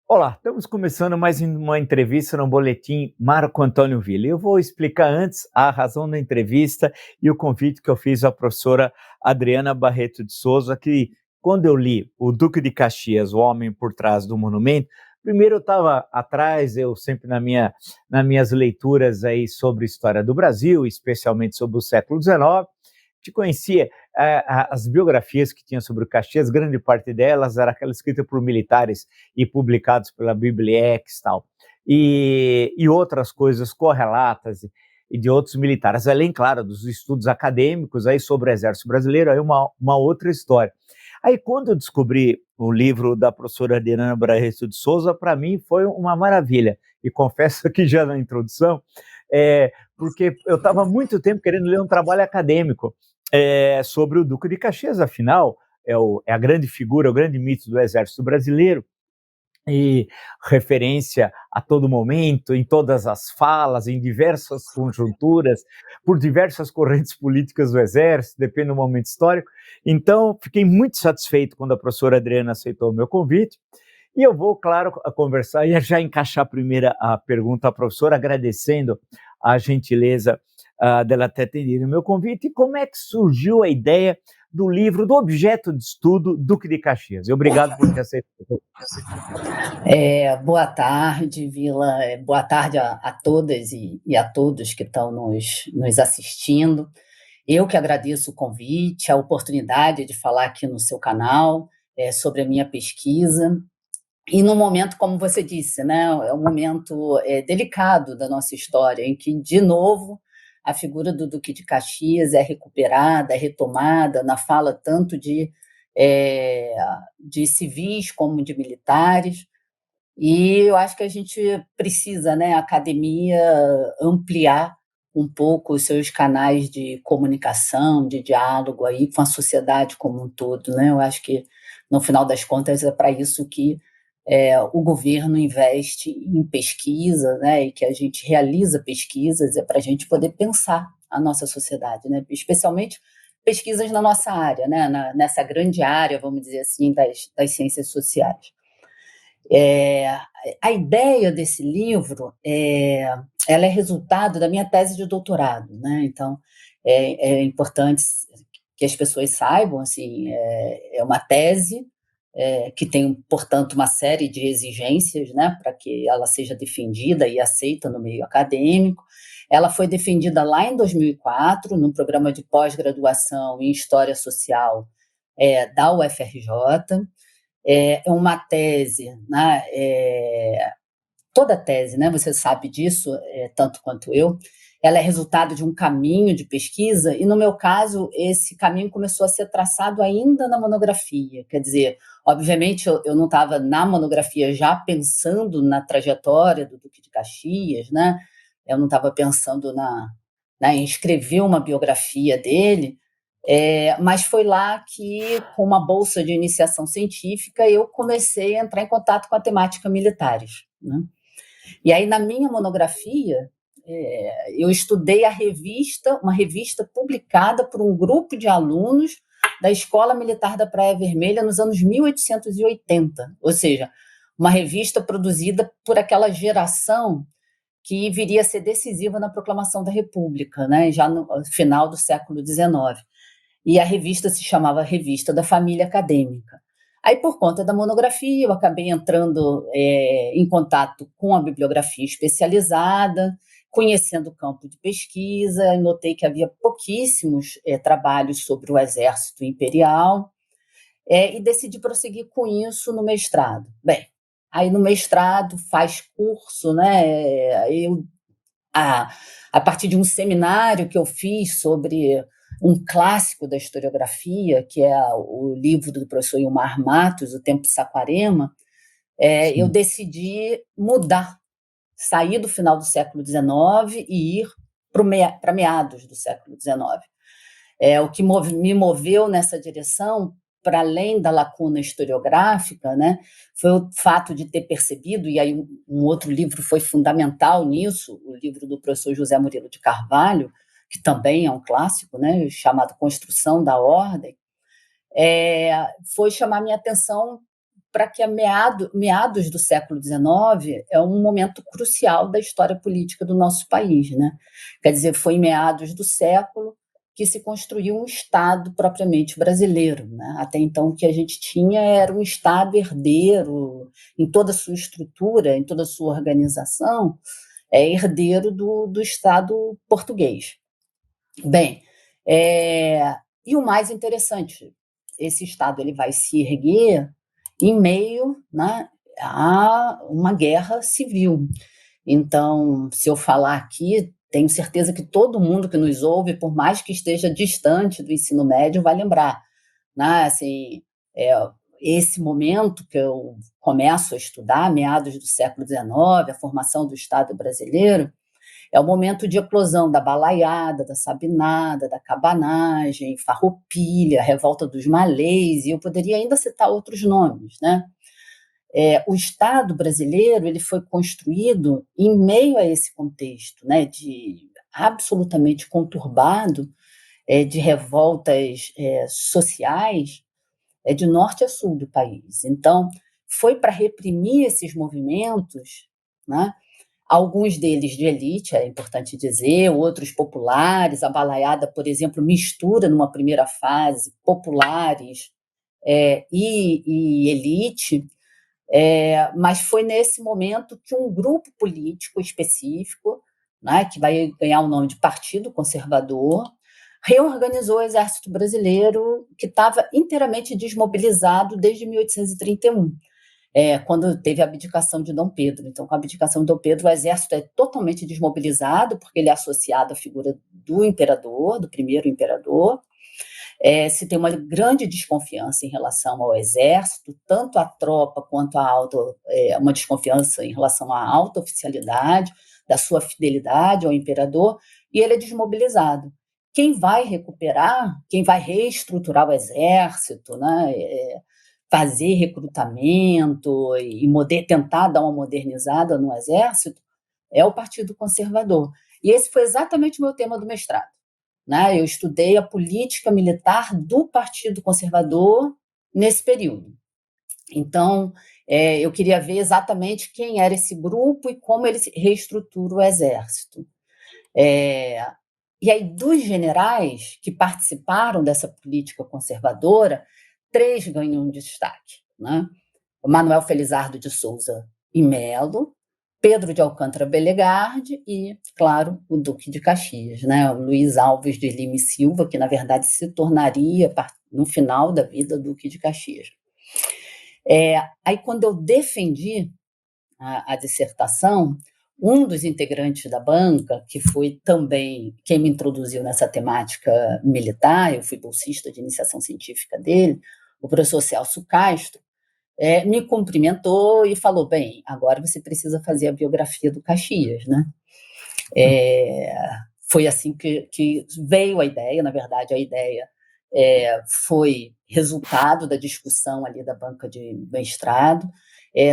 Olá, estamos começando mais uma entrevista no Boletim Marco Antônio Villa. Eu vou explicar antes a razão da entrevista e o convite que eu fiz à professora Adriana Barreto de Souza, que quando eu li O Duque de Caxias, O Homem por Trás do Monumento, primeiro eu estava atrás, eu sempre nas minhas leituras aí sobre a história do Brasil, especialmente sobre o século XIX, te conhecia as biografias que tinha sobre o Caxias, grande parte delas era aquela escrita por militares e publicados pela Bibliex e outras coisas correlatas e de outros militares, além, claro, dos estudos acadêmicos aí sobre o Exército Brasileiro, aí uma outra história. Aí, quando eu descobri o livro da professora Adriana Barreto de Souza, para mim foi uma maravilha. E confesso que já na introdução, porque eu estava há muito tempo querendo ler um trabalho acadêmico sobre o Duque de Caxias, afinal, é a grande figura, o grande mito do Exército Brasileiro, e referência a todo momento, em todas as falas, em diversas conjunturas, por diversas correntes políticas do Exército, depende do momento histórico. Então, fiquei muito satisfeito quando a professora Adriana aceitou o meu convite. E eu vou, claro, conversar e já encaixar a primeira pergunta à professora, agradecendo a gentileza dela ter atendido o meu convite. E como é que surgiu a ideia do livro, do objeto de estudo Duque de Caxias? E obrigado por ter aceitado. Boa tarde, Vila. Boa tarde a todas e a todos que estão nos assistindo. Eu que agradeço o convite, a oportunidade de falar aqui no seu canal sobre a minha pesquisa. E num momento, como você disse, né, é um momento delicado da nossa história, em que, de novo, a figura do Duque de Caxias é recuperada, é retomada na fala tanto de civis como de militares. E eu acho que a gente precisa, né, a academia, ampliar um pouco os seus canais de comunicação, de diálogo aí com a sociedade como um todo, né? Eu acho que, no final das contas, é para isso que o governo investe em pesquisa, né, e que a gente realiza pesquisas, é para a gente poder pensar a nossa sociedade, né? Especialmente pesquisas na nossa área, né, nessa grande área, vamos dizer assim, das ciências sociais. A ideia desse livro ela é resultado da minha tese de doutorado, né? Então é importante que as pessoas saibam, assim, é uma tese que tem, portanto, uma série de exigências, né, para que ela seja defendida e aceita no meio acadêmico. Ela foi defendida lá em 2004 no programa de pós-graduação em História Social da UFRJ. É uma tese, né? Toda tese, né? Você sabe disso, tanto quanto eu. Ela é resultado de um caminho de pesquisa, e no meu caso, esse caminho começou a ser traçado ainda na monografia. Quer dizer, obviamente, eu não estava na monografia já pensando na trajetória do Duque de Caxias, né? Eu não estava pensando em escrever uma biografia dele, mas foi lá que, com uma bolsa de iniciação científica, eu comecei a entrar em contato com a temática militares, né? E aí, na minha monografia, eu estudei uma revista publicada por um grupo de alunos da Escola Militar da Praia Vermelha nos anos 1880, ou seja, uma revista produzida por aquela geração que viria a ser decisiva na proclamação da República, né, já no final do século XIX. E a revista se chamava Revista da Família Acadêmica. Aí, por conta da monografia, eu acabei entrando em contato com a bibliografia especializada, conhecendo o campo de pesquisa, notei que havia pouquíssimos trabalhos sobre o Exército Imperial, e decidi prosseguir com isso no mestrado. Bem, aí no mestrado faz curso, né? A, a partir de um seminário que eu fiz sobre um clássico da historiografia, que é o livro do professor Ilmar Matos, O Tempo de Saquarema, eu decidi mudar, sair do final do século XIX e ir para meados do século XIX. O que me moveu nessa direção, para além da lacuna historiográfica, né, foi o fato de ter percebido, e aí um outro livro foi fundamental nisso, o livro do professor José Murilo de Carvalho, que também é um clássico, né, chamado Construção da Ordem, foi chamar minha atenção para que meados do século XIX é um momento crucial da história política do nosso país, né? Quer dizer, foi em meados do século que se construiu um Estado propriamente brasileiro, né? Até então, o que a gente tinha era um Estado herdeiro em toda a sua estrutura, em toda a sua organização, herdeiro do Estado português. Bem, e o mais interessante, esse Estado ele vai se erguer em meio, né, a uma guerra civil. Então, se eu falar aqui, tenho certeza que todo mundo que nos ouve, por mais que esteja distante do ensino médio, vai lembrar, né? Assim, esse momento que eu começo a estudar, meados do século XIX, a formação do Estado brasileiro, é o momento de eclosão da balaiada, da sabinada, da cabanagem, farroupilha, revolta dos malês, e eu poderia ainda citar outros nomes, né? O Estado brasileiro ele foi construído em meio a esse contexto, né, de absolutamente conturbado, de revoltas sociais, de norte a sul do país. Então, foi para reprimir esses movimentos, né, alguns deles de elite, é importante dizer, outros populares. A balaiada, por exemplo, mistura numa primeira fase populares e elite, mas foi nesse momento que um grupo político específico, né, que vai ganhar o nome de Partido Conservador, reorganizou o Exército Brasileiro, que estava inteiramente desmobilizado desde 1831. Quando teve a abdicação de Dom Pedro. Então, com a abdicação de Dom Pedro, o exército é totalmente desmobilizado, porque ele é associado à figura do imperador, do primeiro imperador. Se tem uma grande desconfiança em relação ao exército, tanto a tropa quanto uma desconfiança em relação à alta oficialidade, da sua fidelidade ao imperador, e ele é desmobilizado. Quem vai recuperar, quem vai reestruturar o exército, né, fazer recrutamento e tentar dar uma modernizada no exército, é o Partido Conservador. E esse foi exatamente o meu tema do mestrado, né? Eu estudei a política militar do Partido Conservador nesse período. Então, eu queria ver exatamente quem era esse grupo e como ele reestrutura o exército. E aí, dos generais que participaram dessa política conservadora, 3 ganham um destaque, né? O Manuel Felizardo de Souza e Melo, Pedro de Alcântara Belegarde e, claro, o Duque de Caxias, né? O Luiz Alves de Lima e Silva, que, na verdade, se tornaria, no final da vida, Duque de Caxias. Aí, quando eu defendi a dissertação, um dos integrantes da banca, que foi também quem me introduziu nessa temática militar, eu fui bolsista de iniciação científica dele, o professor Celso Castro, me cumprimentou e falou: bem, agora você precisa fazer a biografia do Caxias, né? Foi assim que veio a ideia. Na verdade, a ideia foi resultado da discussão ali da banca de mestrado.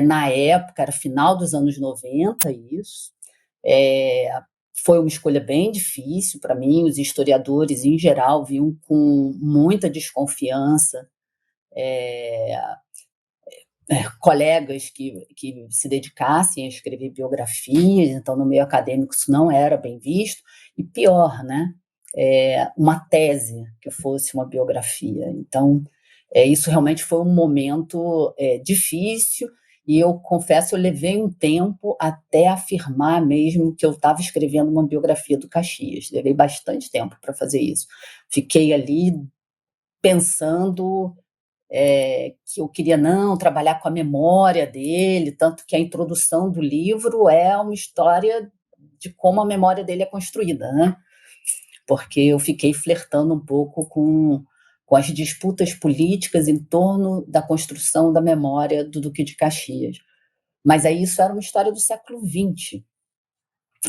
Na época, era final dos anos 90, isso. Foi uma escolha bem difícil para mim. Os historiadores, em geral, viam com muita desconfiança colegas que se dedicassem a escrever biografias. Então, no meio acadêmico, isso não era bem visto. E pior, né? Uma tese que fosse uma biografia. Então, isso realmente foi um momento difícil, e eu confesso, eu levei um tempo até afirmar mesmo que eu estava escrevendo uma biografia do Caxias. Levei bastante tempo para fazer isso. Fiquei ali pensando que eu queria não trabalhar com a memória dele, tanto que a introdução do livro é uma história de como a memória dele é construída, né? Porque eu fiquei flertando um pouco com as disputas políticas em torno da construção da memória do Duque de Caxias. Mas aí isso era uma história do século XX.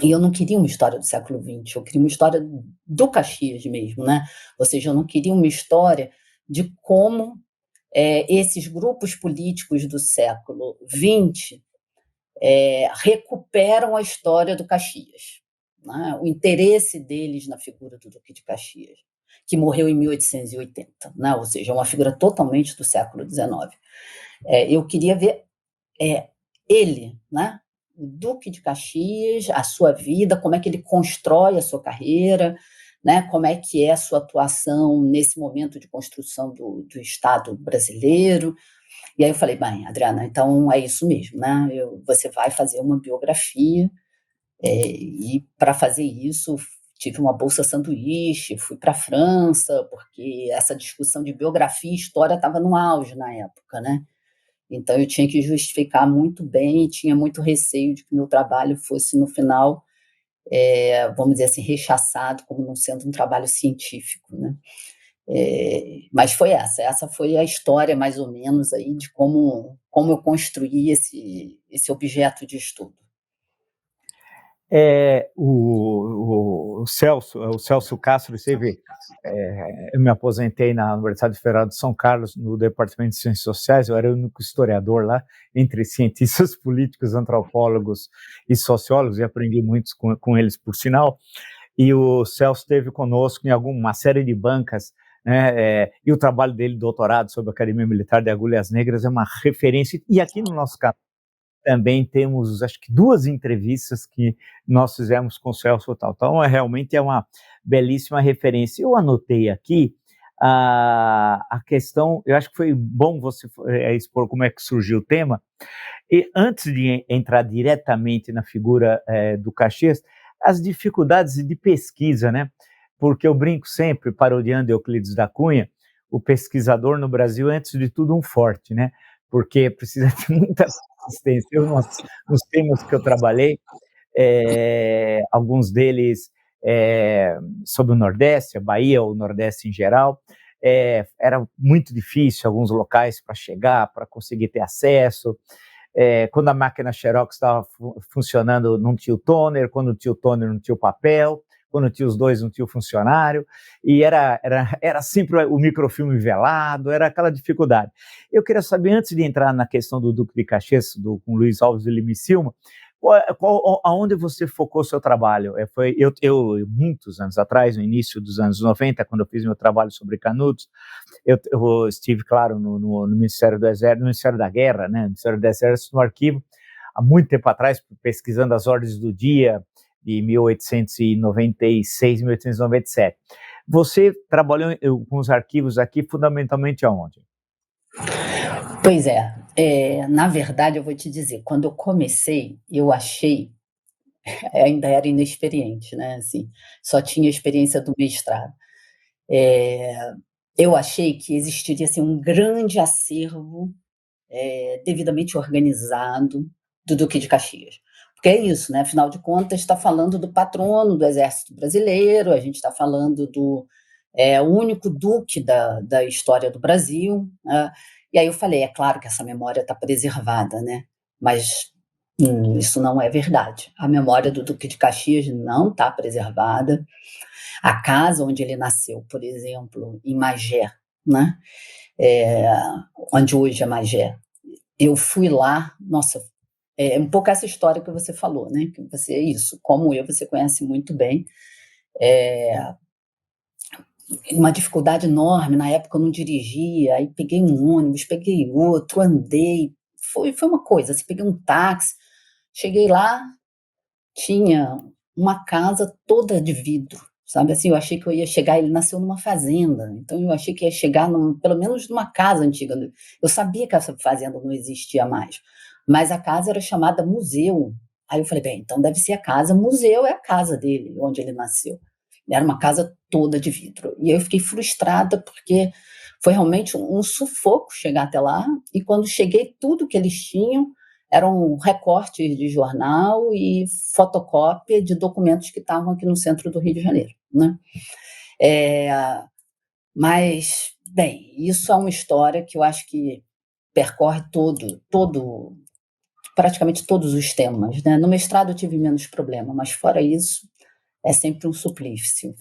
E eu não queria uma história do século XX, eu queria uma história do Caxias mesmo, né? Ou seja, eu não queria uma história de como esses grupos políticos do século XX recuperam a história do Caxias, né? O interesse deles na figura do Duque de Caxias, que morreu em 1880, né? Ou seja, uma figura totalmente do século XIX. Eu queria ver ele, né? O Duque de Caxias, a sua vida, como é que ele constrói a sua carreira, né? Como é que é a sua atuação nesse momento de construção do Estado brasileiro. E aí eu falei, bem, Adriana, então é isso mesmo, né? Você vai fazer uma biografia, e para fazer isso tive uma bolsa sanduíche, fui para a França, porque essa discussão de biografia e história estava no auge na época, né? Então eu tinha que justificar muito bem e tinha muito receio de que meu trabalho fosse, no final, vamos dizer assim, rechaçado como não sendo um trabalho científico, né? Mas foi essa foi a história, mais ou menos, aí, de como eu construí esse objeto de estudo. O Celso Castro esteve. Eu me aposentei na Universidade Federal de São Carlos, no Departamento de Ciências Sociais. Eu era o único historiador lá, entre cientistas políticos, antropólogos e sociólogos, e aprendi muito com eles, por sinal. E o Celso esteve conosco em uma série de bancas, né? E o trabalho dele, doutorado sobre a Academia Militar de Agulhas Negras, é uma referência. E aqui no nosso canal também temos, acho que 2 entrevistas que nós fizemos com o Celso tal. Então, realmente é uma belíssima referência. Eu anotei aqui a questão, eu acho que foi bom você expor como é que surgiu o tema. E antes de entrar diretamente na figura do Caxias, as dificuldades de pesquisa, né? Porque eu brinco sempre, parodiando Euclides da Cunha, o pesquisador no Brasil é, antes de tudo, um forte, né? Porque precisa ter muita persistência. Nos temas que eu trabalhei, alguns deles sobre o Nordeste, a Bahia ou o Nordeste em geral, era muito difícil alguns locais para chegar, para conseguir ter acesso. Quando a máquina Xerox estava funcionando, não tinha o toner, quando tinha o toner, não tinha o papel, quando tinha os dois, não tinha o funcionário, e era sempre o microfilme velado, era aquela dificuldade. Eu queria saber, antes de entrar na questão do Duque de Caxias, com Luiz Alves de Lima e Silva, aonde você focou seu trabalho? Eu, muitos anos atrás, no início dos anos 90, quando eu fiz meu trabalho sobre Canudos, eu estive, claro, no Ministério do Exército, no Ministério da Guerra, né, no Ministério do Exército, no arquivo, há muito tempo atrás, pesquisando as ordens do dia de 1896, 1897. Você trabalhou com os arquivos aqui fundamentalmente aonde? Pois na verdade, eu vou te dizer, quando eu comecei, eu achei, ainda era inexperiente, né? Assim, só tinha experiência do mestrado. Eu achei que existiria assim, um grande acervo devidamente organizado do Duque de Caxias. Porque é isso, né? Afinal de contas, está falando do patrono do Exército Brasileiro, a gente está falando do único duque da história do Brasil, né? E aí eu falei, é claro que essa memória está preservada, né? Mas isso não é verdade. A memória do Duque de Caxias não está preservada. A casa onde ele nasceu, por exemplo, em Magé, né? Onde hoje é Magé, eu fui lá, nossa, um pouco essa história que você falou, né? Que você, isso, como você conhece muito bem. Uma dificuldade enorme, na época eu não dirigia, aí peguei um ônibus, peguei outro, andei, foi uma coisa, assim, peguei um táxi, cheguei lá, tinha uma casa toda de vidro, sabe, assim, eu achei que eu ia chegar, ele nasceu numa fazenda, então eu achei que ia chegar pelo menos numa casa antiga, eu sabia que essa fazenda não existia mais, mas a casa era chamada museu, aí eu falei, bem, então deve ser a casa, museu é a casa dele, onde ele nasceu, era uma casa toda de vidro, e eu fiquei frustrada porque foi realmente um sufoco chegar até lá, e quando cheguei, tudo que eles tinham eram recortes de jornal e fotocópia de documentos que estavam aqui no centro do Rio de Janeiro, né? Mas, bem, isso é uma história que eu acho que percorre praticamente todos os temas, né? No mestrado eu tive menos problema, mas fora isso, é sempre um suplício.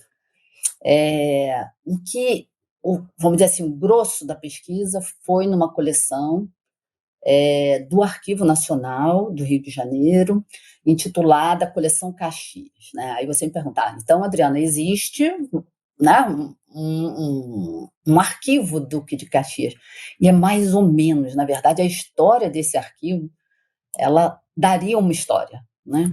Vamos dizer assim, o grosso da pesquisa foi numa coleção do Arquivo Nacional do Rio de Janeiro, intitulada Coleção Caxias, né? Aí você me pergunta, então, Adriana, existe né, um arquivo do Duque de Caxias. E é mais ou menos, na verdade, a história desse arquivo, ela daria uma história, né?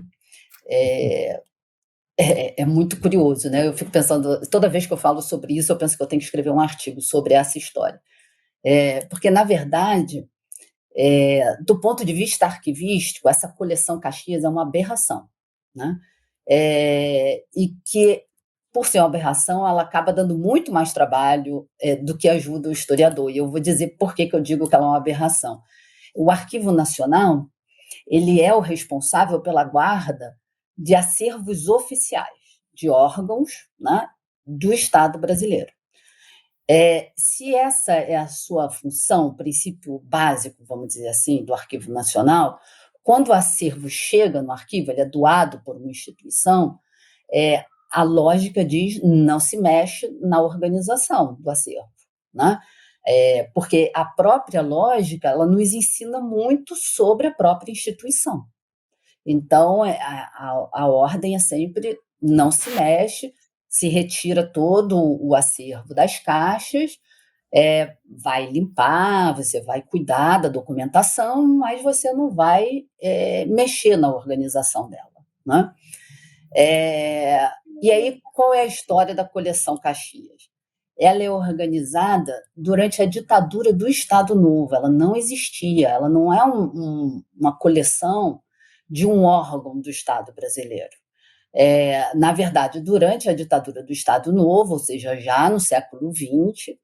É muito curioso, né? Eu fico pensando, toda vez que eu falo sobre isso, eu penso que eu tenho que escrever um artigo sobre essa história. Porque, na verdade, do ponto de vista arquivístico, essa coleção Caxias é uma aberração, né? E que, por ser uma aberração, ela acaba dando muito mais trabalho do que ajuda o historiador. E eu vou dizer por que eu digo que ela é uma aberração. O Arquivo Nacional, ele é o responsável pela guarda de acervos oficiais, de órgãos, né, do Estado brasileiro. Se essa é a sua função, o princípio básico, vamos dizer assim, do Arquivo Nacional, quando o acervo chega no arquivo, ele é doado por uma instituição, a lógica diz não se mexe na organização do acervo, né? Porque a própria lógica, ela nos ensina muito sobre a própria instituição. Então, a ordem é sempre não se mexe, se retira todo o acervo das caixas, vai limpar, você vai cuidar da documentação, mas você não vai mexer na organização dela, né? E aí, qual é a história da coleção Caxias? Ela é organizada durante a ditadura do Estado Novo, ela não existia, ela não é uma coleção de um órgão do Estado brasileiro. Na verdade, durante a ditadura do Estado Novo, ou seja, já no século XX,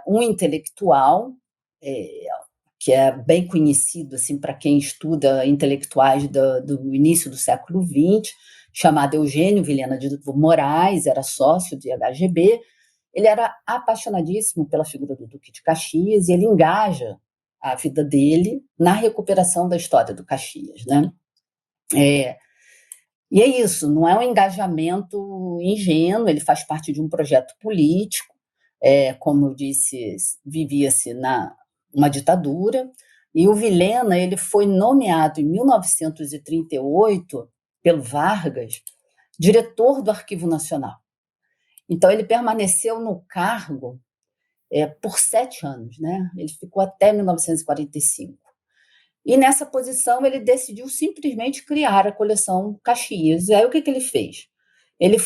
um intelectual, que é bem conhecido assim, para quem estuda intelectuais do início do século XX, chamado Eugênio Vilhena de Moraes, era sócio de HGB, ele era apaixonadíssimo pela figura do Duque de Caxias e ele engaja a vida dele na recuperação da história do Caxias, né? E é isso, não é um engajamento ingênuo, ele faz parte de um projeto político, como eu disse, vivia-se uma ditadura, e o Vilhena ele foi nomeado em 1938 pelo Vargas diretor do Arquivo Nacional. Então ele permaneceu no cargo por 7 anos, né? Ele ficou até 1945. E nessa posição ele decidiu simplesmente criar a coleção Caxias. E aí o que ele fez? Ele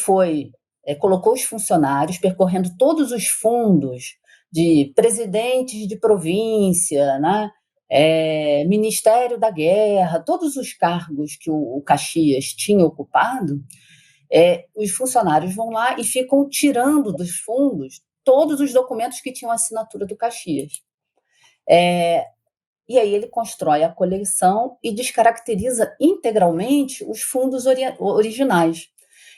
colocou os funcionários percorrendo todos os fundos de presidentes de província, né? Ministério da Guerra, todos os cargos que o Caxias tinha ocupado, os funcionários vão lá e ficam tirando dos fundos todos os documentos que tinham a assinatura do Caxias. E aí ele constrói a coleção e descaracteriza integralmente os fundos originais.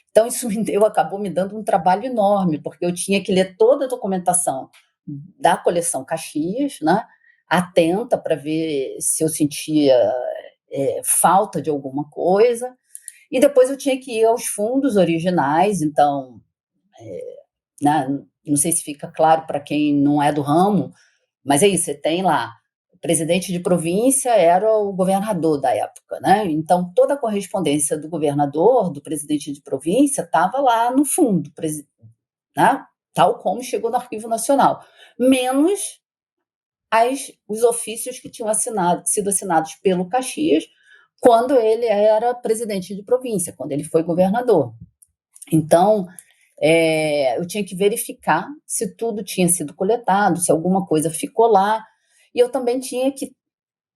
Então, isso acabou me dando um trabalho enorme, porque eu tinha que ler toda a documentação da coleção Caxias, né, atenta para ver se eu sentia falta de alguma coisa, e depois eu tinha que ir aos fundos originais. Então, né, não sei se fica claro para quem não é do ramo, mas é isso, você tem lá, o presidente de província era o governador da época, né? Então, toda a correspondência do governador, do presidente de província, estava lá no fundo, né? Tal como chegou no Arquivo Nacional, menos os ofícios que tinham sido assinados pelo Caxias quando ele era presidente de província, quando ele foi governador. Então, eu tinha que verificar se tudo tinha sido coletado, se alguma coisa ficou lá, e eu também tinha que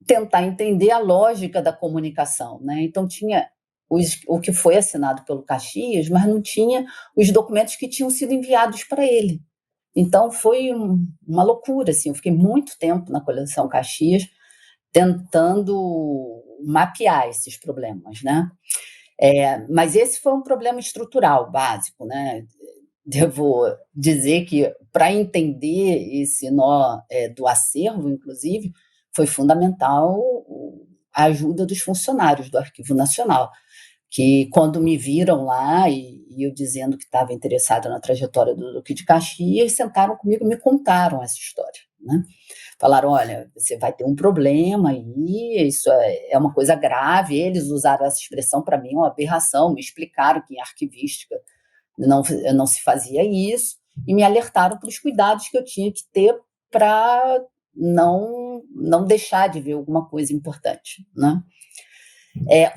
tentar entender a lógica da comunicação, né? Então, tinha o que foi assinado pelo Caxias, mas não tinha os documentos que tinham sido enviados para ele. Então, foi uma loucura, assim, eu fiquei muito tempo na coleção Caxias tentando mapear esses problemas, né? Mas esse foi um problema estrutural básico, né? Devo dizer que, para entender esse nó do acervo, inclusive, foi fundamental a ajuda dos funcionários do Arquivo Nacional, que, quando me viram lá e eu dizendo que estava interessada na trajetória do Duque de Caxias, sentaram comigo e me contaram essa história, né? Falaram, olha, você vai ter um problema aí, isso é uma coisa grave. Eles usaram essa expressão, para mim, uma aberração, me explicaram que em arquivística não se fazia isso, e me alertaram para os cuidados que eu tinha que ter para não deixar de ver alguma coisa importante, né?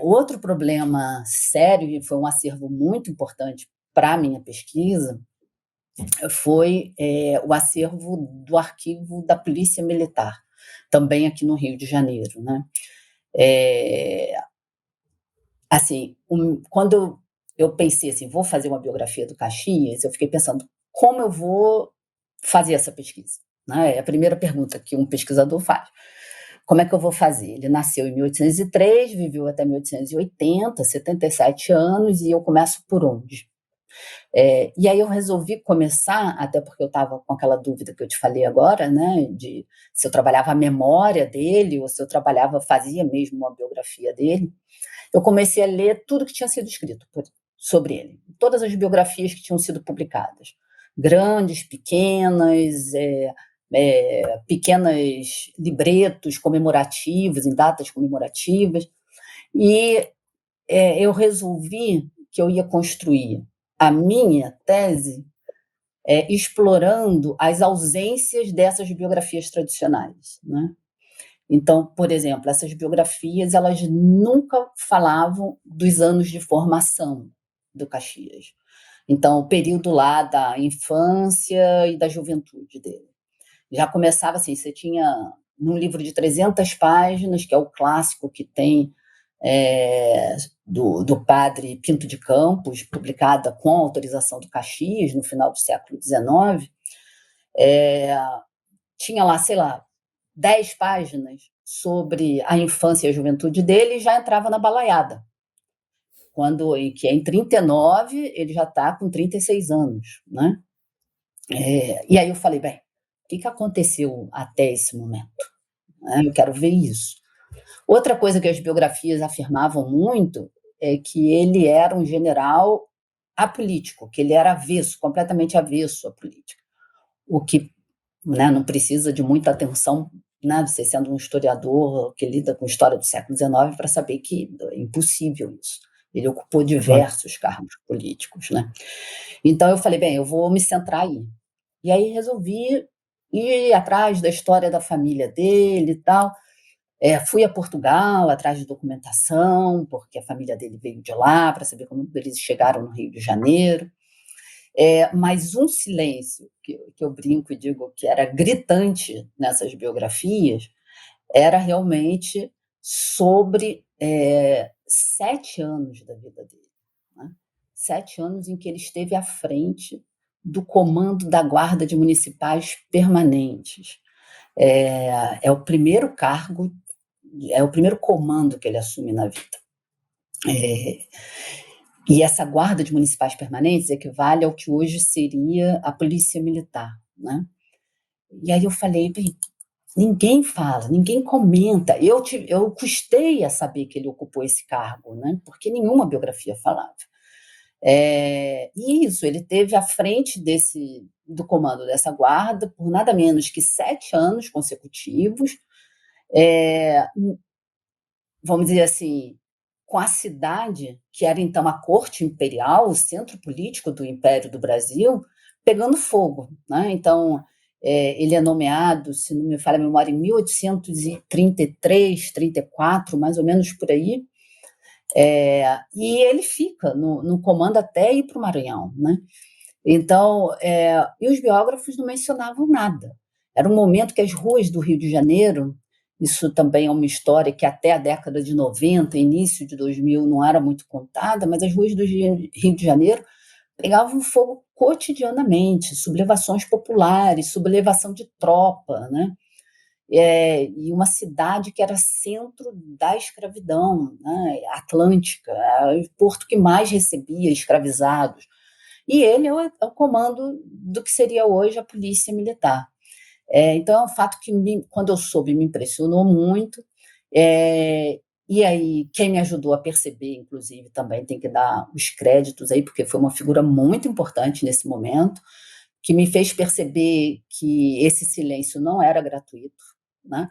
Outro problema sério, e foi um acervo muito importante para a minha pesquisa, foi o acervo do arquivo da Polícia Militar, também aqui no Rio de Janeiro, né? Assim, quando eu pensei assim, vou fazer uma biografia do Caxias, eu fiquei pensando, como eu vou fazer essa pesquisa? Né? É a primeira pergunta que um pesquisador faz. Como é que eu vou fazer? Ele nasceu em 1803, viveu até 1880, 77 anos, e eu começo por onde? E aí eu resolvi começar, até porque eu estava com aquela dúvida que eu te falei agora, né, de se eu trabalhava a memória dele ou se eu fazia mesmo uma biografia dele. Eu comecei a ler tudo que tinha sido escrito sobre ele, todas as biografias que tinham sido publicadas, grandes, pequenas, pequenas libretos comemorativos, em datas comemorativas, e eu resolvi que eu ia construir a minha tese explorando as ausências dessas biografias tradicionais, né? Então, por exemplo, essas biografias, elas nunca falavam dos anos de formação do Caxias. Então, o período lá da infância e da juventude dele. Já começava assim, você tinha num livro de 300 páginas, que é o clássico que tem do padre Pinto de Campos, publicada com autorização do Caxias, no final do século XIX, tinha lá, sei lá, 10 páginas sobre a infância e a juventude dele e já entrava na balaiada. Que é em 39, ele já está com 36 anos. Né? E aí eu falei, bem, o que aconteceu até esse momento? Eu quero ver isso. Outra coisa que as biografias afirmavam muito é que ele era um general apolítico, que ele era avesso, completamente avesso à política. O que, né, não precisa de muita atenção, né, você sendo um historiador que lida com a história do século XIX, para saber que é impossível isso. Ele ocupou diversos cargos políticos. Né? Então eu falei, bem, eu vou me centrar aí. E aí resolvi ir atrás da história da família dele e tal. Fui a Portugal atrás de documentação, porque a família dele veio de lá, para saber como eles chegaram no Rio de Janeiro. Mas um silêncio que eu brinco e digo que era gritante nessas biografias era realmente sobre 7 anos da vida dele. Né? 7 anos em que ele esteve à frente do comando da Guarda de Municipais Permanentes. É o primeiro cargo, é o primeiro comando que ele assume na vida. E essa Guarda de Municipais Permanentes equivale ao que hoje seria a Polícia Militar. Né? E aí eu falei, bem, ninguém fala, ninguém comenta. Eu custei a saber que ele ocupou esse cargo, né? Porque nenhuma biografia falava. E isso, ele teve à frente do comando dessa guarda por nada menos que 7 anos consecutivos, vamos dizer assim, com a cidade, que era então a corte imperial, o centro político do Império do Brasil, pegando fogo. Né? Então, ele é nomeado, se não me falha a memória, em 1833, 34, mais ou menos por aí, e ele fica no comando até ir para o Maranhão. Né? Então, e os biógrafos não mencionavam nada. Era um momento que as ruas do Rio de Janeiro, isso também é uma história que até a década de 90, início de 2000, não era muito contada, mas as ruas do Rio de Janeiro pegavam fogo cotidianamente, sublevações populares, sublevação de tropa, né? E uma cidade que era centro da escravidão, né? Atlântica, o porto que mais recebia escravizados. E ele é o comando do que seria hoje a Polícia Militar. Então, é um fato que, quando eu soube, me impressionou muito. E aí, quem me ajudou a perceber, inclusive, também tem que dar os créditos aí, porque foi uma figura muito importante nesse momento, que me fez perceber que esse silêncio não era gratuito, né?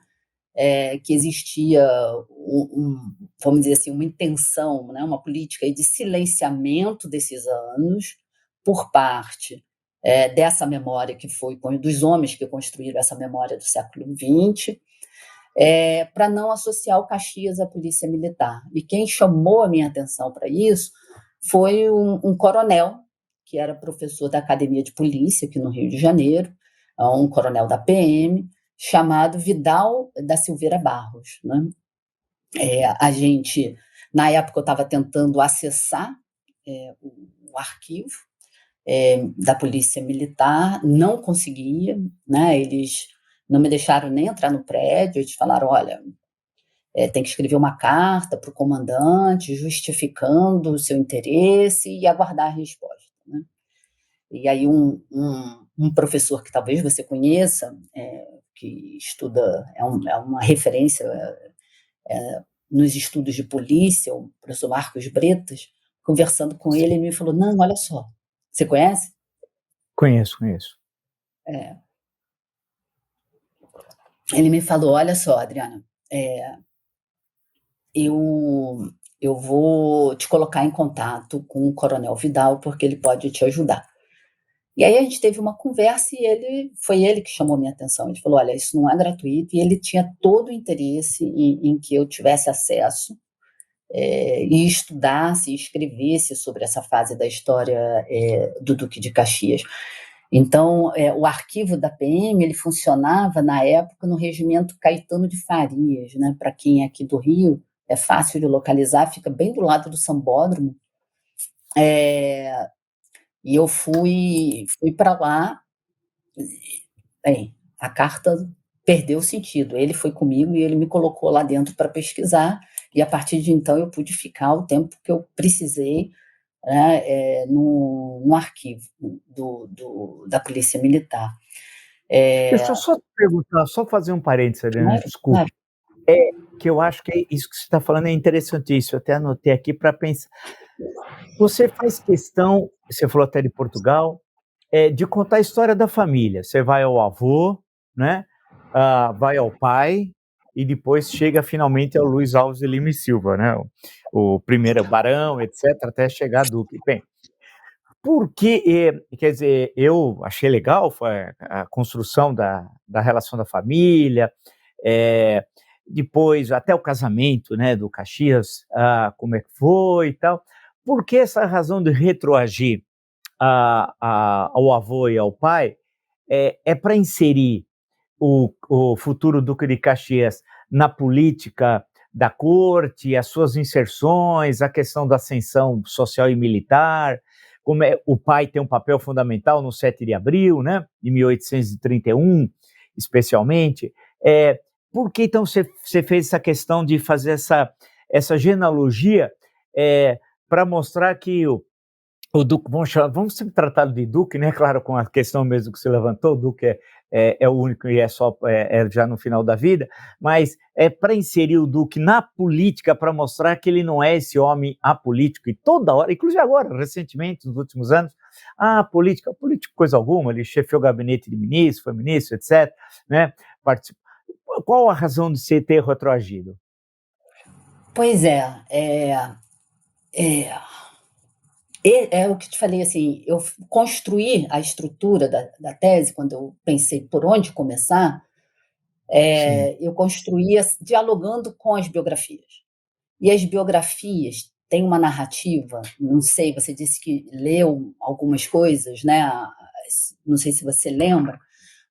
Que existia, vamos dizer assim, uma intenção, né? Uma política de silenciamento desses anos, por parte dessa memória que foi dos homens que construíram essa memória do século XX, para não associar o Caxias à polícia militar. E quem chamou a minha atenção para isso foi um coronel, que era professor da Academia de Polícia, aqui no Rio de Janeiro, um coronel da PM, chamado Vidal da Silveira Barros, né? A gente, na época, eu estava tentando acessar o arquivo da Polícia Militar, não conseguia, né? Eles não me deixaram nem entrar no prédio, eles falaram, olha, tem que escrever uma carta para o comandante justificando o seu interesse e aguardar a resposta, né? E aí um professor que talvez você conheça, que estuda, é uma referência nos estudos de polícia, o professor Marcos Bretas, conversando com ele, ele me falou, não, olha só, você conhece? Conheço. Ele me falou, olha só, Adriana, eu vou te colocar em contato com o Coronel Vidal, porque ele pode te ajudar. E aí a gente teve uma conversa e foi ele que chamou minha atenção. Ele falou, olha, isso não é gratuito, e ele tinha todo o interesse em que eu tivesse acesso e estudasse e escrevesse sobre essa fase da história do Duque de Caxias. Então, o arquivo da PM, ele funcionava, na época, no regimento Caetano de Farias, né? Para quem é aqui do Rio, é fácil de localizar, fica bem do lado do Sambódromo. E eu fui para lá, a carta perdeu o sentido. Ele foi comigo e ele me colocou lá dentro para pesquisar, e a partir de então eu pude ficar o tempo que eu precisei, né, no arquivo da Polícia Militar. Deixa eu só te perguntar, só fazer um parênteses, Adriana, desculpe. Claro. Que eu acho que isso que você está falando é interessantíssimo, eu até anotei aqui para pensar. Você faz questão, você falou até de Portugal, de contar a história da família. Você vai ao avô, né? Vai ao pai, e depois chega finalmente ao Luiz Alves de Lima e Silva, né? O primeiro barão, etc., até chegar a Duque. Bem, porque, quer dizer, eu achei legal foi a construção da relação da família, depois até o casamento, né, do Caxias, como é que foi e tal. Por que essa razão de retroagir ao avô e ao pai? Para inserir o futuro Duque de Caxias na política da corte, as suas inserções, a questão da ascensão social e militar, como o pai tem um papel fundamental no 7 de abril, né, de 1831, especialmente. Por que, então, você fez essa questão de fazer essa genealogia para mostrar que o Duque, vamos sempre tratá-lo de Duque, né? Claro, com a questão mesmo que você levantou, o Duque é o único e já no final da vida, mas para inserir o Duque na política, para mostrar que ele não é esse homem apolítico, e toda hora, inclusive agora, recentemente, nos últimos anos, política, coisa alguma, ele chefiou o gabinete de ministro, foi ministro, etc., né? Qual a razão de você ter retroagido? Pois é o que te falei, assim, eu construí a estrutura da tese, quando eu pensei por onde começar, eu construía dialogando com as biografias. E as biografias têm uma narrativa, não sei, você disse que leu algumas coisas, né? Não sei se você lembra,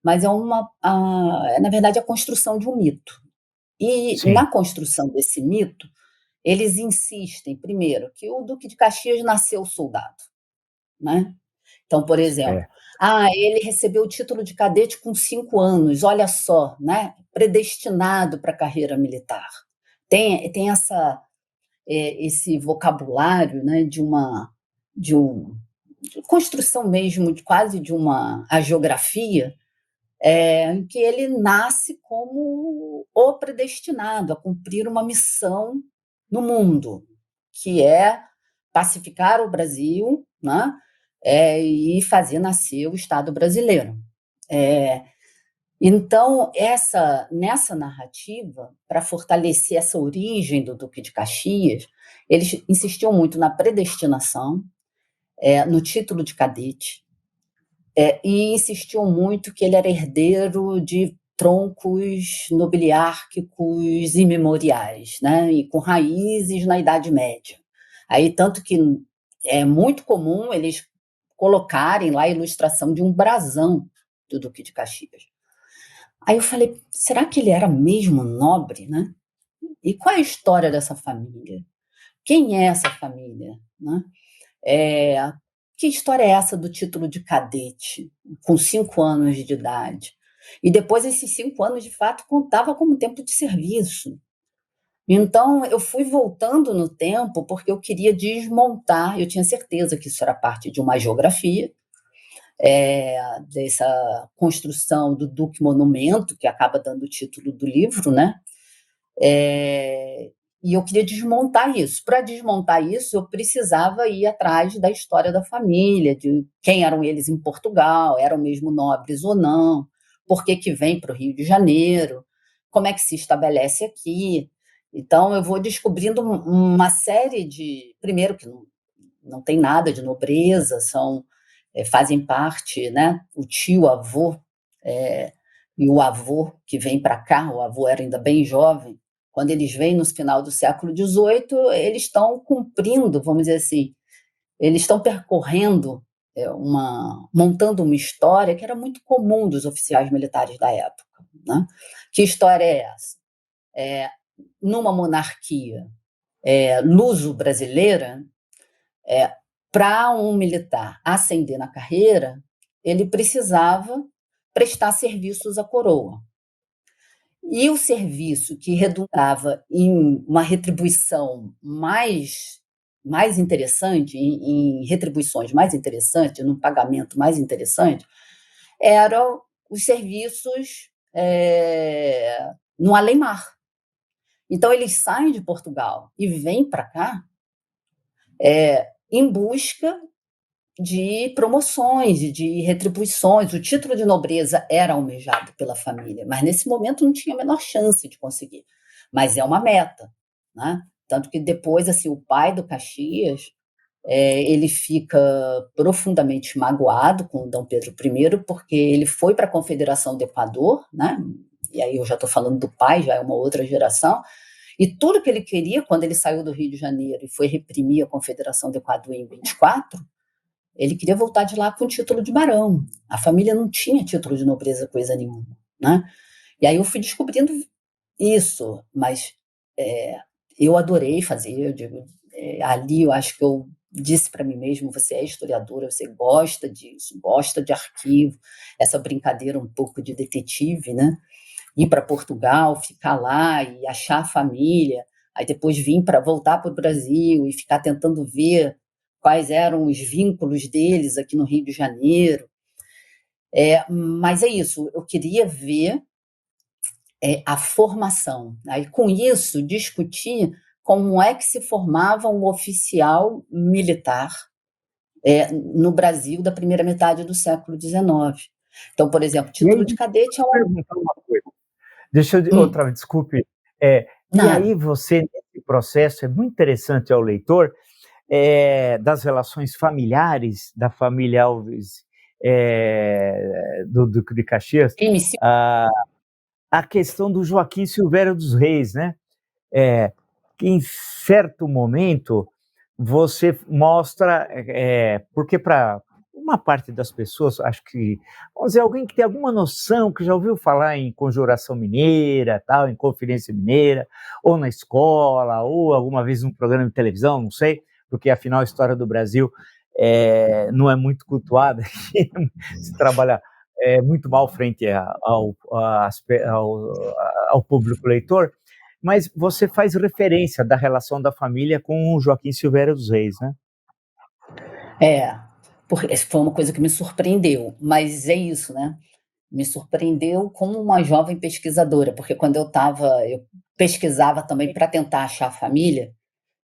mas na verdade, a construção de um mito. E na construção desse mito, eles insistem, primeiro, que o Duque de Caxias nasceu soldado, né? Então, por exemplo, ele recebeu o título de cadete com 5 anos, olha só, né? Predestinado para a carreira militar. Tem esse vocabulário, né, de construção mesmo, quase de uma hagiografia, em que ele nasce como o predestinado a cumprir uma missão no mundo, que é pacificar o Brasil, né, e fazer nascer o Estado brasileiro. Então, nessa narrativa, para fortalecer essa origem do Duque de Caxias, eles insistiam muito na predestinação, no título de cadete, e insistiam muito que ele era herdeiro de troncos nobiliárquicos imemoriais, né, e com raízes na Idade Média. Aí, tanto que é muito comum eles colocarem lá a ilustração de um brasão do Duque de Caxias. Aí eu falei, será que ele era mesmo nobre, né? E qual é a história dessa família? Quem é essa família, né? Que história é essa do título de cadete, com 5 anos de idade? E depois esses 5 anos, de fato, contava como tempo de serviço. Então, eu fui voltando no tempo porque eu queria desmontar, eu tinha certeza que isso era parte de uma geografia, dessa construção do Duque Monumento, que acaba dando o título do livro, né? E eu queria desmontar isso. Para desmontar isso, eu precisava ir atrás da história da família, de quem eram eles em Portugal, eram mesmo nobres ou não, por que vem para o Rio de Janeiro, como é que se estabelece aqui. Então, eu vou descobrindo uma série de. Primeiro, que não tem nada de nobreza, fazem parte, né? O tio, avô, e o avô que vem para cá, o avô era ainda bem jovem, quando eles vêm no final do século XVIII, eles estão cumprindo, vamos dizer assim, eles estão percorrendo, montando uma história que era muito comum dos oficiais militares da época. Né? Que história é essa? Numa monarquia luso-brasileira, para um militar ascender na carreira, ele precisava prestar serviços à coroa. E o serviço que redundava em uma retribuição mais interessante, em retribuições mais interessantes, num pagamento mais interessante, eram os serviços no além-mar. Então, eles saem de Portugal e vêm para cá em busca de promoções e de retribuições. O título de nobreza era almejado pela família, mas nesse momento não tinha a menor chance de conseguir. Mas é uma meta, né? Tanto que depois, assim, o pai do Caxias, ele fica profundamente magoado com Dom Pedro I, porque ele foi para a Confederação do Equador, né? E aí eu já estou falando do pai, já é uma outra geração, e tudo que ele queria, quando ele saiu do Rio de Janeiro e foi reprimir a Confederação do Equador em 24, ele queria voltar de lá com o título de barão. A família não tinha título de nobreza, coisa nenhuma. Né? E aí eu fui descobrindo isso, mas eu adorei fazer. Eu digo, ali eu acho que eu disse para mim mesmo, você é historiadora, você gosta disso, gosta de arquivo, essa brincadeira um pouco de detetive, né? Ir para Portugal, ficar lá e achar a família, aí depois vir para voltar para o Brasil e ficar tentando ver quais eram os vínculos deles aqui no Rio de Janeiro. Mas é isso, eu queria ver a formação. Aí, com isso, discutir como é que se formava um oficial militar no Brasil da primeira metade do século XIX. Então, por exemplo, título de cadete é uma... perguntar uma coisa. Deixa eu outra, desculpe. E aí você, nesse processo, é muito interessante ao leitor, das relações familiares da família Alves do Duque de Caxias, a questão do Joaquim Silvério dos Reis, né? Que em certo momento você mostra, porque para uma parte das pessoas, acho que, vamos dizer, alguém que tem alguma noção, que já ouviu falar em conjuração mineira, tal, em conferência mineira, ou na escola, ou alguma vez num programa de televisão, não sei, porque afinal a história do Brasil não é muito cultuada, se trabalha muito mal frente ao público leitor, mas você faz referência da relação da família com o Joaquim Silvério dos Reis, né? Porque foi uma coisa que me surpreendeu, mas é isso, né? Me surpreendeu como uma jovem pesquisadora, porque quando eu pesquisava também para tentar achar a família,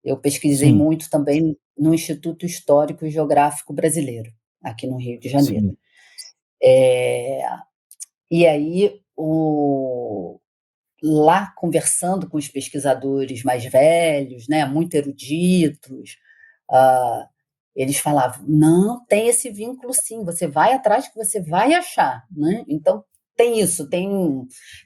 eu pesquisei Sim. muito também no Instituto Histórico e Geográfico Brasileiro, aqui no Rio de Janeiro. Sim. E aí, lá conversando com os pesquisadores mais velhos, né, muito eruditos, eles falavam, não, tem esse vínculo sim, você vai atrás que você vai achar, né? Então, tem isso, tem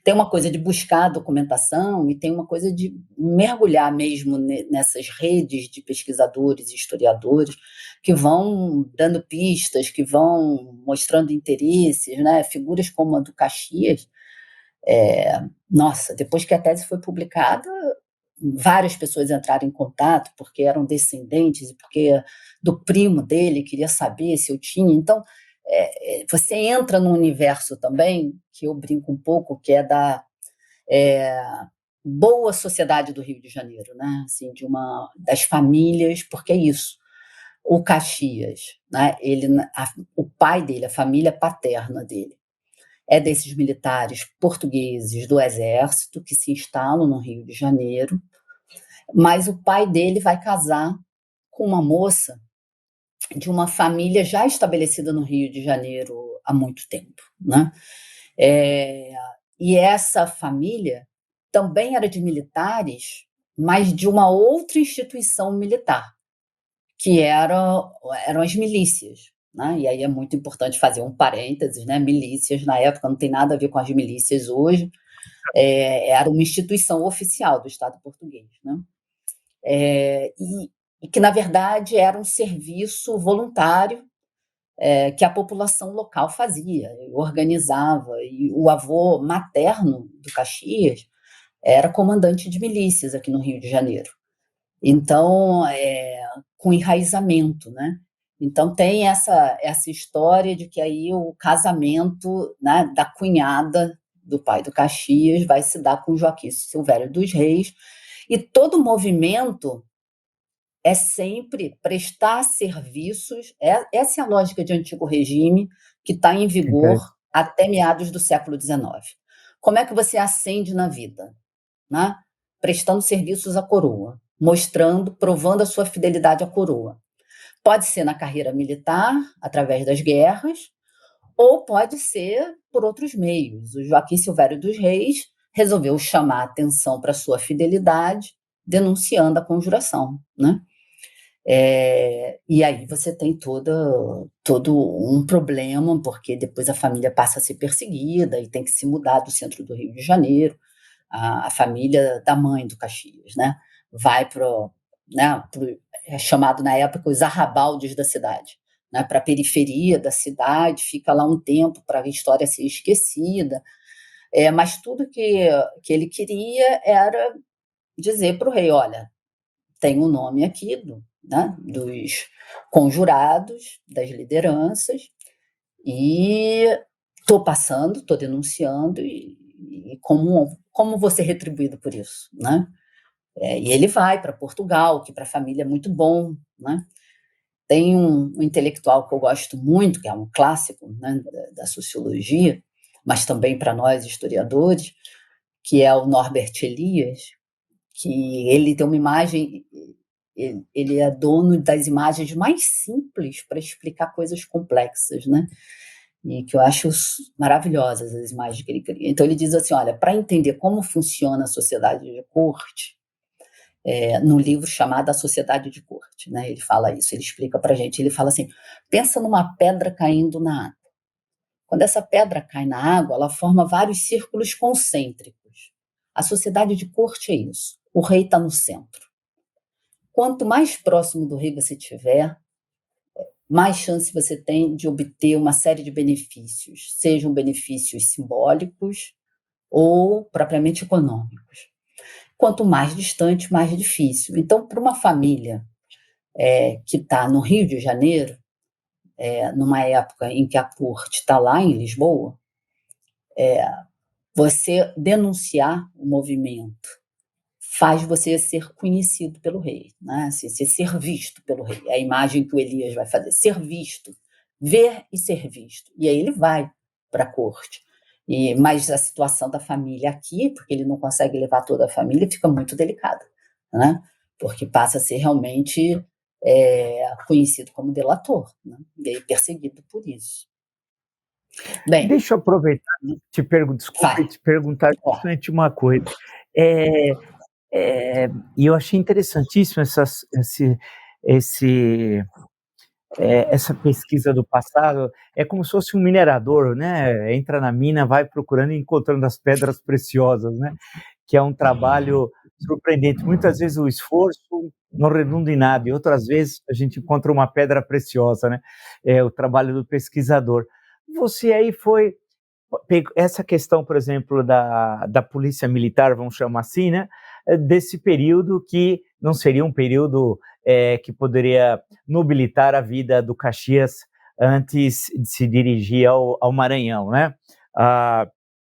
uma coisa de buscar a documentação e tem uma coisa de mergulhar mesmo nessas redes de pesquisadores e historiadores que vão dando pistas, que vão mostrando interesses, né? Figuras como a do Caxias, nossa, depois que a tese foi publicada, várias pessoas entraram em contato porque eram descendentes e porque do primo dele queria saber se eu tinha. Então, você entra num universo também, que eu brinco um pouco, que é da boa sociedade do Rio de Janeiro, né? Assim, das famílias, porque é isso. O Caxias, né? O pai dele, a família paterna dele, é desses militares portugueses do Exército que se instalam no Rio de Janeiro, mas o pai dele vai casar com uma moça de uma família já estabelecida no Rio de Janeiro há muito tempo, né? E essa família também era de militares, mas de uma outra instituição militar, que eram as milícias. Né? E aí é muito importante fazer um parênteses, né? Milícias, na época, não tem nada a ver com as milícias hoje, era uma instituição oficial do Estado português. Né? E que, na verdade, era um serviço voluntário que a população local fazia, organizava. E o avô materno do Caxias era comandante de milícias aqui no Rio de Janeiro. Então, com enraizamento, né? Então, tem essa história de que aí o casamento, né, da cunhada do pai do Caxias vai se dar com Joaquim Silvério dos Reis, e todo o movimento é sempre prestar serviços. Essa é a lógica de antigo regime que está em vigor até meados do século XIX. Como é que você ascende na vida? Né? Prestando serviços à coroa, mostrando, provando a sua fidelidade à coroa. Pode ser na carreira militar, através das guerras, ou pode ser por outros meios. O Joaquim Silvério dos Reis resolveu chamar a atenção para a sua fidelidade, denunciando a conjuração, né? E aí você tem todo um problema, porque depois a família passa a ser perseguida e tem que se mudar do centro do Rio de Janeiro. A família da mãe do Caxias, né? Vai chamado na época os arrabaldes da cidade, né? Para a periferia da cidade, fica lá um tempo para a história ser esquecida. Mas tudo que ele queria era dizer para o rei: olha, tem um nome aqui dos conjurados, das lideranças, e estou passando, estou denunciando, e como vou ser retribuído por isso, né? E ele vai para Portugal, que para a família é muito bom, né? Tem um intelectual que eu gosto muito, que é um clássico, né, da sociologia, mas também para nós historiadores, que é o Norbert Elias, que ele tem uma imagem, ele é dono das imagens mais simples para explicar coisas complexas, né? E que eu acho maravilhosas as imagens que ele cria. Então ele diz assim, olha, para entender como funciona a sociedade de corte, no livro chamado A Sociedade de Corte, né? Ele fala isso, ele explica para a gente, ele fala assim, pensa numa pedra caindo na água. Quando essa pedra cai na água, ela forma vários círculos concêntricos. A sociedade de corte é isso, o rei está no centro. Quanto mais próximo do rei você estiver, mais chance você tem de obter uma série de benefícios, sejam benefícios simbólicos ou propriamente econômicos. Quanto mais distante, mais difícil. Então, para uma família que está no Rio de Janeiro, numa época em que a corte está lá em Lisboa, você denunciar o movimento faz você ser conhecido pelo rei, né? Assim, ser visto pelo rei. É a imagem que o Elias vai fazer, ser visto, ver e ser visto. E aí ele vai para a corte. Mas a situação da família aqui, porque ele não consegue levar toda a família, fica muito delicada, né? Porque passa a ser realmente conhecido como delator, né? E aí perseguido por isso. Bem, deixa eu aproveitar desculpa vai. te perguntar justamente uma coisa. E eu achei interessantíssimo esse essa pesquisa do passado é como se fosse um minerador, né? Entra na mina, vai procurando e encontrando as pedras preciosas, né? Que é um trabalho surpreendente. Muitas vezes o esforço não redunda em nada, e outras vezes a gente encontra uma pedra preciosa, né? É o trabalho do pesquisador. Você aí foi essa questão, por exemplo, da polícia militar, vamos chamar assim, né? Desse período que não seria um período que poderia nobilitar a vida do Caxias antes de se dirigir ao Maranhão, né? Ah,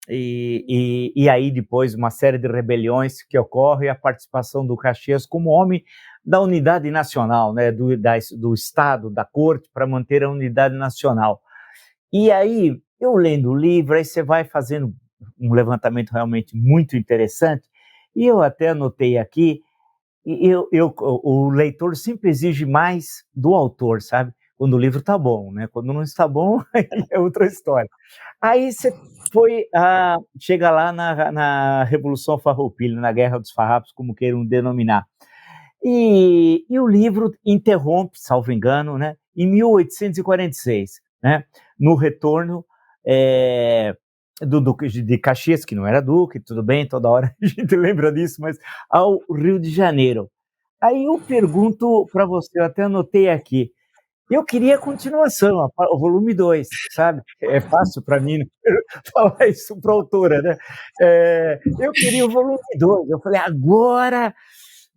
e aí depois uma série de rebeliões que ocorre, a participação do Caxias como homem da unidade nacional, né, do Estado, da corte, para manter a unidade nacional. E aí, eu lendo o livro, aí você vai fazendo um levantamento realmente muito interessante, e eu até anotei aqui, o leitor sempre exige mais do autor, sabe? Quando o livro está bom, né? Quando não está bom, aí é outra história. Aí você chega lá na Revolução Farroupilha, na Guerra dos Farrapos, como queiram denominar. E o livro interrompe, salvo engano, né, em 1846, né, no retorno do Duque de Caxias, que não era Duque, tudo bem, toda hora a gente lembra disso, mas ao Rio de Janeiro. Aí eu pergunto para você, eu até anotei aqui, eu queria a continuação, o volume 2, sabe? É fácil para mim falar isso para a autora, né? Eu queria o volume 2. Eu falei, agora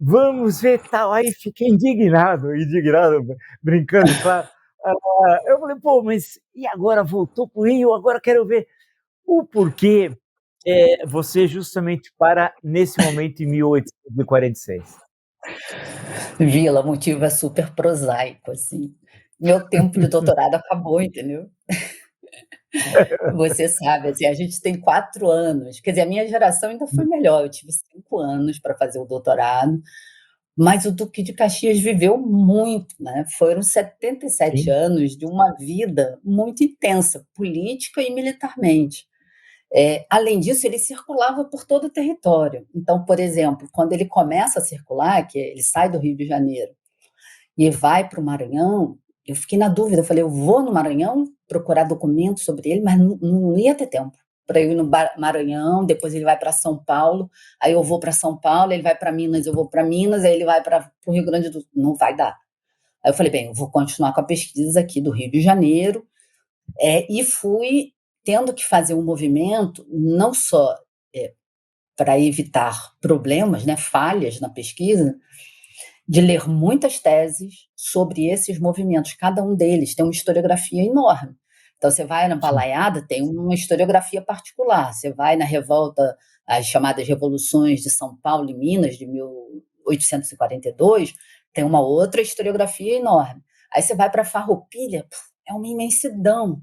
vamos ver tal. Aí fiquei indignado, brincando, claro. Eu falei, pô, mas e agora voltou para o Rio? Agora quero ver o porquê você justamente para nesse momento em 1846. Vila, o motivo é super prosaico, assim. Meu tempo de doutorado acabou, entendeu? Você sabe, assim, a gente tem 4 anos, quer dizer, a minha geração ainda foi melhor, eu tive 5 anos para fazer o doutorado, mas o Duque de Caxias viveu muito, né? Foram 77 Sim, anos de uma vida muito intensa, política e militarmente. Além disso, ele circulava por todo o território. Então, por exemplo, quando ele começa a circular, que ele sai do Rio de Janeiro e vai para o Maranhão, eu fiquei na dúvida, eu falei, eu vou no Maranhão procurar documentos sobre ele, mas não ia ter tempo para eu ir no Maranhão, depois ele vai para São Paulo, aí eu vou para São Paulo, ele vai para Minas, eu vou para Minas, aí ele vai para o Rio Grande do Sul, não vai dar. Aí eu falei, bem, eu vou continuar com a pesquisa aqui do Rio de Janeiro, e fui tendo que fazer um movimento, não só para evitar problemas, né, falhas na pesquisa, de ler muitas teses sobre esses movimentos. Cada um deles tem uma historiografia enorme. Então, você vai na sim. Balaiada, tem uma historiografia particular. Você vai na revolta, as chamadas revoluções de São Paulo e Minas, de 1842, tem uma outra historiografia enorme. Aí você vai para Farroupilha, é uma imensidão.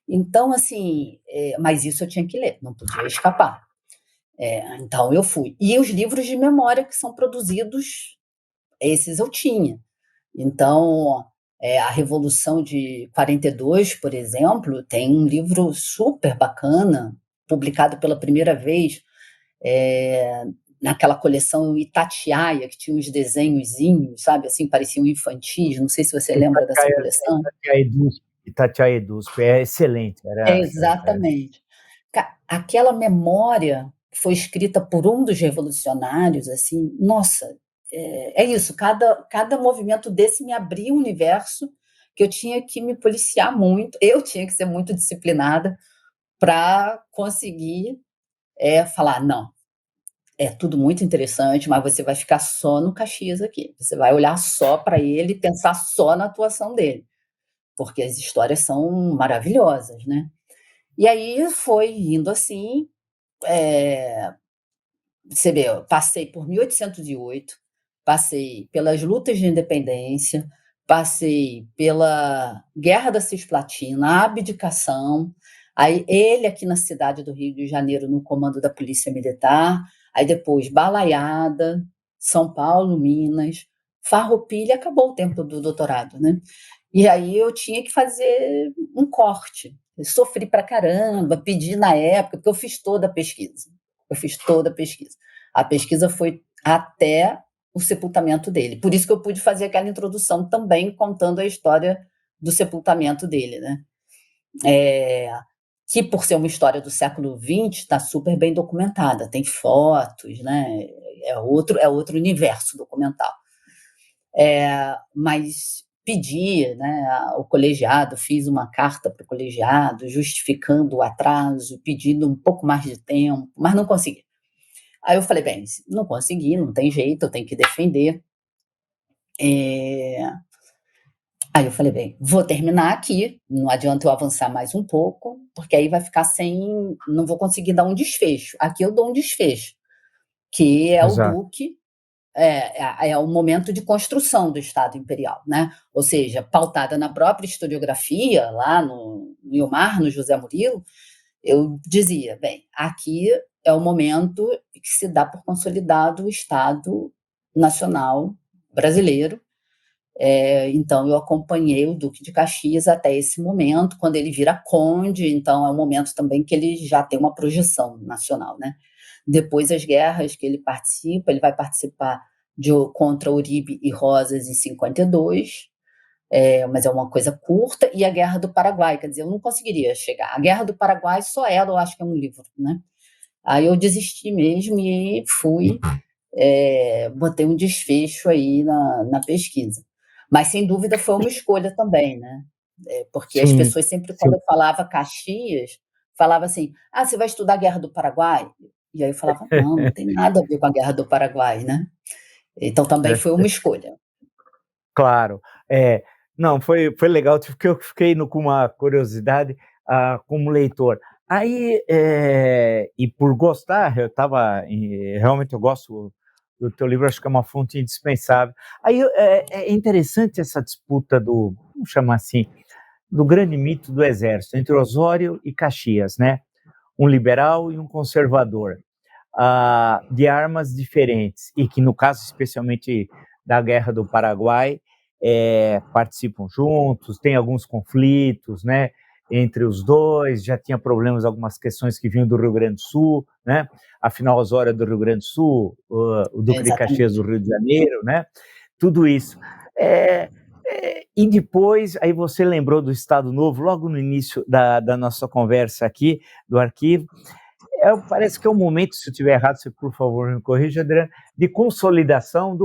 Então, assim, mas isso eu tinha que ler, não podia escapar. Então, eu fui. E os livros de memória que são produzidos, esses eu tinha. Então, a Revolução de 42, por exemplo, tem um livro super bacana, publicado pela primeira vez naquela coleção Itatiaia, que tinha uns desenhozinhos, sabe, assim, pareciam infantis, não sei se você lembra dessa coleção. Itatiaia Eduspe, é excelente, Exatamente. Aquela memória que foi escrita por um dos revolucionários, assim, nossa, isso, cada movimento desse me abria um universo que eu tinha que me policiar muito, eu tinha que ser muito disciplinada para conseguir falar, não, é tudo muito interessante, mas você vai ficar só no Caxias aqui, você vai olhar só para ele e pensar só na atuação dele, porque as histórias são maravilhosas, né? E aí foi indo assim, você vê, eu passei por 1808, passei pelas lutas de independência, passei pela Guerra da Cisplatina, a abdicação, aí ele aqui na cidade do Rio de Janeiro no comando da Polícia Militar, aí depois Balaiada, São Paulo, Minas, Farroupilha, acabou o tempo do doutorado, né? E aí eu tinha que fazer um corte. Eu sofri pra caramba, pedi na época, porque eu fiz toda a pesquisa. Eu fiz toda a pesquisa. A pesquisa foi até o sepultamento dele. Por isso que eu pude fazer aquela introdução também contando a história do sepultamento dele, né? Que por ser uma história do século XX está super bem documentada, tem fotos, né? É outro universo documental. Mas pedi, né, ao colegiado, fiz uma carta para o colegiado justificando o atraso, pedindo um pouco mais de tempo, mas não consegui. Aí eu falei, bem, não consegui, não tem jeito, eu tenho que defender. Aí eu falei, bem, vou terminar aqui, não adianta eu avançar mais um pouco, porque aí vai ficar não vou conseguir dar um desfecho. Aqui eu dou um desfecho, que é o Exato. Duque, é o momento de construção do Estado Imperial, né? Ou seja, pautada na própria historiografia, lá no Ilmar, no José Murilo, eu dizia, bem, aqui é o momento que se dá por consolidado o Estado Nacional brasileiro. Então, eu acompanhei o Duque de Caxias até esse momento, quando ele vira conde, então é um momento também que ele já tem uma projeção nacional, né? Depois, as guerras que ele participa, ele vai participar contra Uribe e Rosas em 52, mas é uma coisa curta, e a Guerra do Paraguai, quer dizer, eu não conseguiria chegar. A Guerra do Paraguai, só ela, eu acho que é um livro, né? Aí eu desisti mesmo e fui, botei um desfecho aí na pesquisa. Mas, sem dúvida, foi uma escolha também, né? Porque as Sim, pessoas sempre, quando sim. eu falava Caxias, falava assim, você vai estudar a Guerra do Paraguai? E aí eu falava, não tem nada a ver com a Guerra do Paraguai, né? Então, também foi uma escolha. Claro. Não, foi legal, porque eu fiquei com uma curiosidade como leitor. Aí, e por gostar, realmente eu gosto do teu livro, acho que é uma fonte indispensável. Aí é interessante essa disputa vamos chamar assim, do grande mito do Exército, entre Osório e Caxias, né? Um liberal e um conservador, de armas diferentes, e que no caso especialmente da Guerra do Paraguai, participam juntos, tem alguns conflitos, né, entre os dois, já tinha problemas, algumas questões que vinham do Rio Grande do Sul, né, afinal Osório é do Rio Grande do Sul, o Duque de Caxias Exatamente. do Rio de Janeiro, né, tudo isso. E depois, aí você lembrou do Estado Novo, logo no início da nossa conversa aqui, do arquivo. Parece que é um momento, se eu estiver errado, você por favor me corrija, Adriano, de consolidação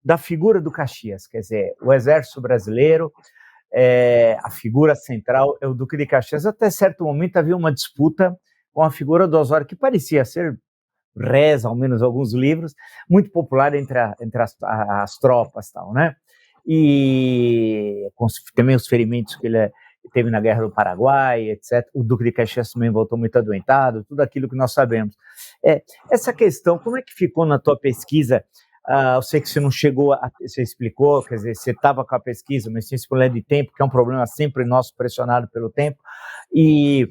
da figura do Caxias, quer dizer, o Exército Brasileiro, a figura central é o Duque de Caxias. Até certo momento havia uma disputa com a figura do Osório, que parecia ser, reza ao menos alguns livros, muito popular entre as tropas, tal, né? E também os ferimentos que ele teve na Guerra do Paraguai, etc. O Duque de Caxias também voltou muito adoentado, tudo aquilo que nós sabemos. Essa questão, como é que ficou na tua pesquisa? Eu sei que você não chegou, você explicou, quer dizer, você estava com a pesquisa, mas tinha esse problema de tempo, que é um problema sempre nosso, pressionado pelo tempo, e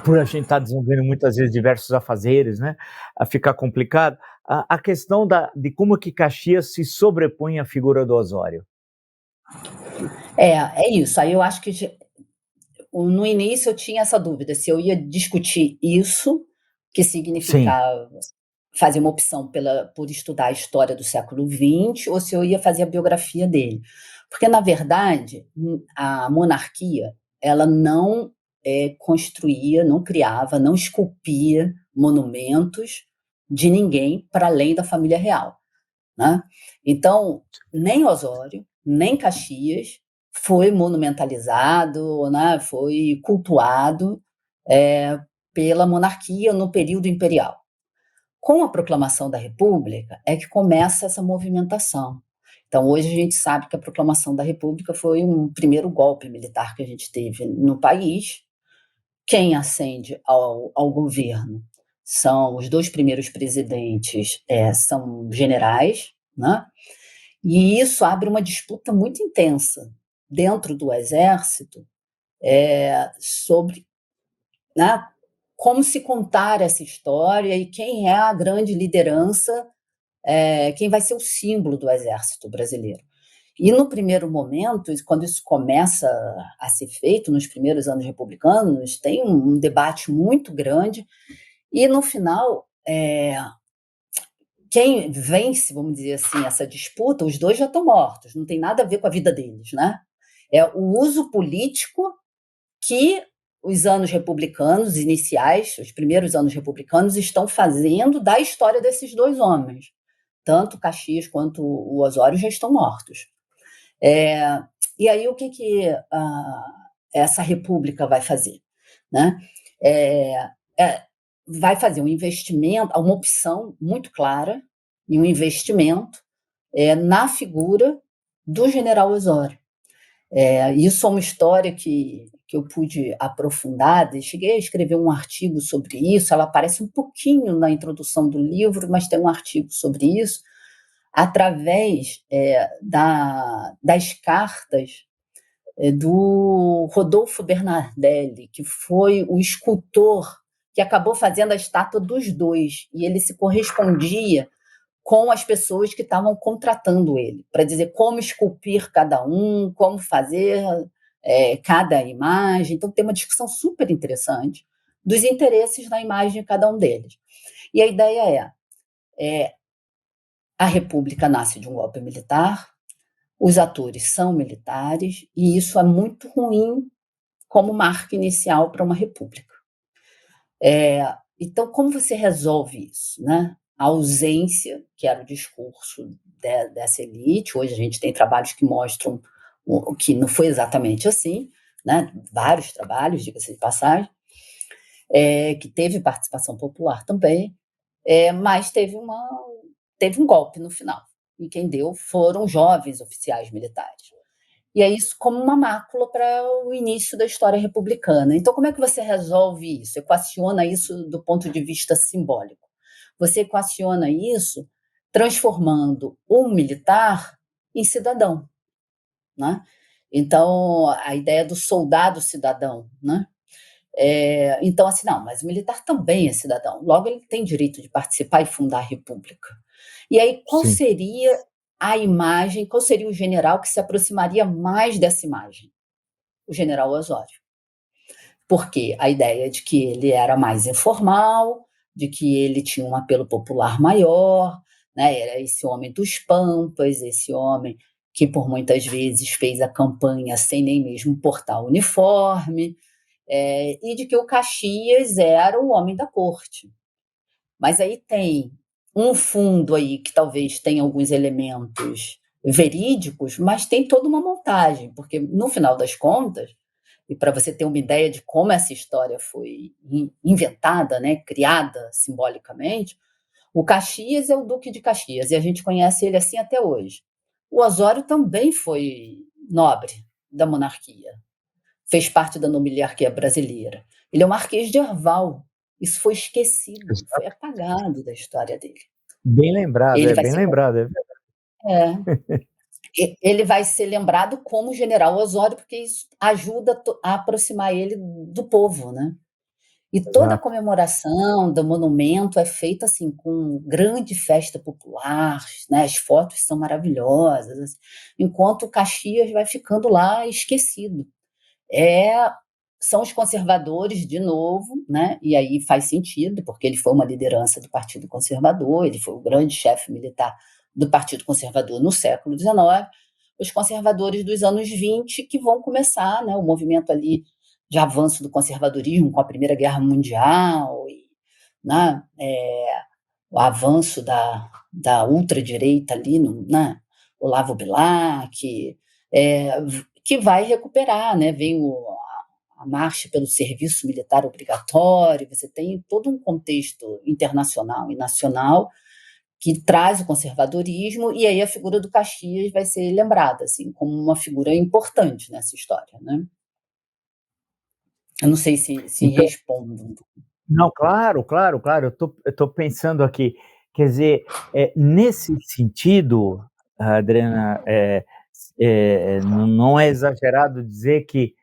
por a gente estar desenvolvendo muitas vezes diversos afazeres, né, a ficar complicado, a questão de como que Caxias se sobrepõe à figura do Osório. É isso. Aí eu acho que no início eu tinha essa dúvida se eu ia discutir isso, que Sim, significava fazer uma opção por estudar a história do século XX, ou se eu ia fazer a biografia dele. Porque, na verdade, a monarquia, ela não construía, não criava, não esculpia monumentos de ninguém para além da família real, né? Então, nem Osório, nem Caxias foi monumentalizado, né, foi cultuado pela monarquia no período imperial. Com a proclamação da República é que começa essa movimentação. Então, hoje a gente sabe que a proclamação da República foi um primeiro golpe militar que a gente teve no país. Quem ascende ao governo são os dois primeiros presidentes, são generais, né? E isso abre uma disputa muito intensa dentro do Exército sobre, né, como se contar essa história e quem é a grande liderança, quem vai ser o símbolo do Exército brasileiro. E no primeiro momento, quando isso começa a ser feito, nos primeiros anos republicanos, tem um debate muito grande, e no final quem vence, vamos dizer assim, essa disputa, os dois já estão mortos, não tem nada a ver com a vida deles, né? É o uso político que os anos republicanos iniciais, os primeiros anos republicanos, estão fazendo da história desses dois homens. Tanto Caxias quanto o Osório já estão mortos. E aí o que essa república vai fazer? Né? Vai fazer um investimento, uma opção muito clara e um investimento na figura do general Osório. Isso é uma história que eu pude aprofundar, cheguei a escrever um artigo sobre isso, ela aparece um pouquinho na introdução do livro, mas tem um artigo sobre isso, através das cartas do Rodolfo Bernardelli, que foi o escultor que acabou fazendo a estátua dos dois, e ele se correspondia com as pessoas que estavam contratando ele, para dizer como esculpir cada um, como fazer cada imagem. Então, tem uma discussão super interessante dos interesses na imagem de cada um deles. E a ideia a República nasce de um golpe militar, os atores são militares, e isso é muito ruim como marca inicial para uma república. Então, como você resolve isso, né? A ausência, que era o discurso dessa elite, hoje a gente tem trabalhos que mostram que não foi exatamente assim, né? Vários trabalhos, diga-se de passagem, que teve participação popular também, mas teve um golpe no final, e quem deu foram jovens oficiais militares. E é isso como uma mácula para o início da história republicana. Então, como é que você resolve isso? Equaciona isso do ponto de vista simbólico. Você equaciona isso transformando um militar em cidadão, né? Então, a ideia do soldado cidadão, né? Então, assim, não, mas o militar também é cidadão, logo ele tem direito de participar e fundar a república. E aí, qual Sim. seria a imagem, qual seria o general que se aproximaria mais dessa imagem? O general Osório. Porque a ideia de que ele era mais informal, de que ele tinha um apelo popular maior, né? Era esse homem dos pampas, esse homem que por muitas vezes fez a campanha sem nem mesmo portar o uniforme, e de que o Caxias era o homem da corte. Mas aí tem um fundo aí que talvez tenha alguns elementos verídicos, mas tem toda uma montagem, porque no final das contas, e para você ter uma ideia de como essa história foi inventada, né, criada simbolicamente, o Caxias é o Duque de Caxias, e a gente conhece ele assim até hoje. O Osório também foi nobre da monarquia, fez parte da nobiliarquia brasileira. Ele é o Marquês de Herval. Isso foi esquecido, foi apagado da história dele. Bem lembrado, Ele vai bem ser, lembrado. é, ele vai ser lembrado como General Osório, porque isso ajuda a aproximar ele do povo, né? E toda a Exato. comemoração do monumento é feita assim com grande festa popular, né? As fotos são maravilhosas, assim, enquanto o Caxias vai ficando lá esquecido. São os conservadores de novo, né? E aí faz sentido, porque ele foi uma liderança do Partido Conservador, ele foi o grande chefe militar do Partido Conservador no século XIX, os conservadores dos anos 20 que vão começar, né, o movimento ali de avanço do conservadorismo com a Primeira Guerra Mundial, e, né, o avanço da ultradireita ali, né, Olavo Bilac, que vai recuperar, né, vem a marcha pelo serviço militar obrigatório, você tem todo um contexto internacional e nacional que traz o conservadorismo, e aí a figura do Caxias vai ser lembrada assim, como uma figura importante nessa história. Né? Eu não sei se Então, respondo. não, claro, claro, claro. Eu tô pensando aqui, quer dizer, nesse sentido, Adriana, não é exagerado dizer que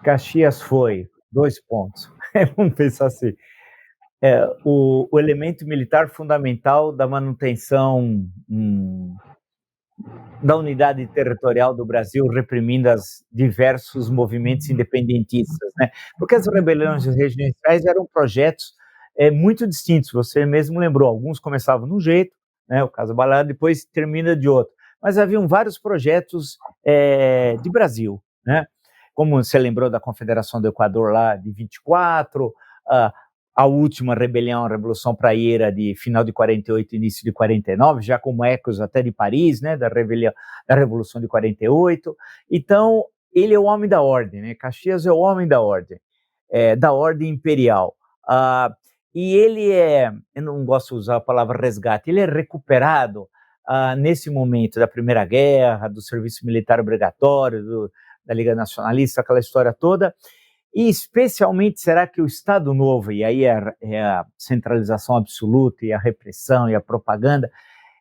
Caxias foi 2 pontos. Vamos pensar assim, o elemento militar fundamental da manutenção da unidade territorial do Brasil, reprimindo os diversos movimentos independentistas, né? Porque as rebeliões regimentais eram projetos muito distintos. Você mesmo lembrou, alguns começavam de um jeito, né, o Casa Balada, depois termina de outro. Mas haviam vários projetos de Brasil, né? Como você lembrou da Confederação do Equador lá de 24, a última rebelião, a Revolução Praieira de final de 48, início de 49, já como ecos até de Paris, né, da Revolução de 48. Então, ele é o homem da ordem, né? Caxias é o homem da ordem imperial. E ele eu não gosto de usar a palavra resgate, ele é recuperado nesse momento da Primeira Guerra, do serviço militar obrigatório, da Liga Nacionalista, aquela história toda. E especialmente, será que o Estado Novo, e aí é a centralização absoluta, e a repressão, e a propaganda,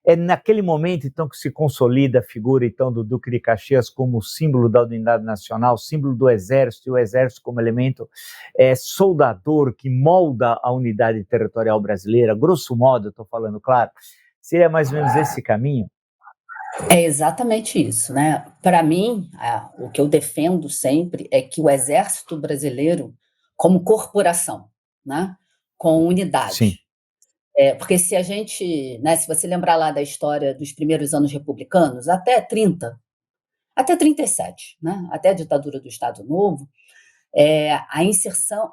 é naquele momento, então, que se consolida a figura, então, do Duque de Caxias como símbolo da unidade nacional, símbolo do Exército, e o Exército como elemento soldador que molda a unidade territorial brasileira, grosso modo, eu estou falando, claro, seria mais ou menos esse caminho? É exatamente isso, né? Para mim, o que eu defendo sempre é que o Exército Brasileiro, como corporação, né, com Sim. unidade, porque se a gente, né, se você lembrar lá da história dos primeiros anos republicanos, até 30, até 37, né, até a ditadura do Estado Novo, a inserção,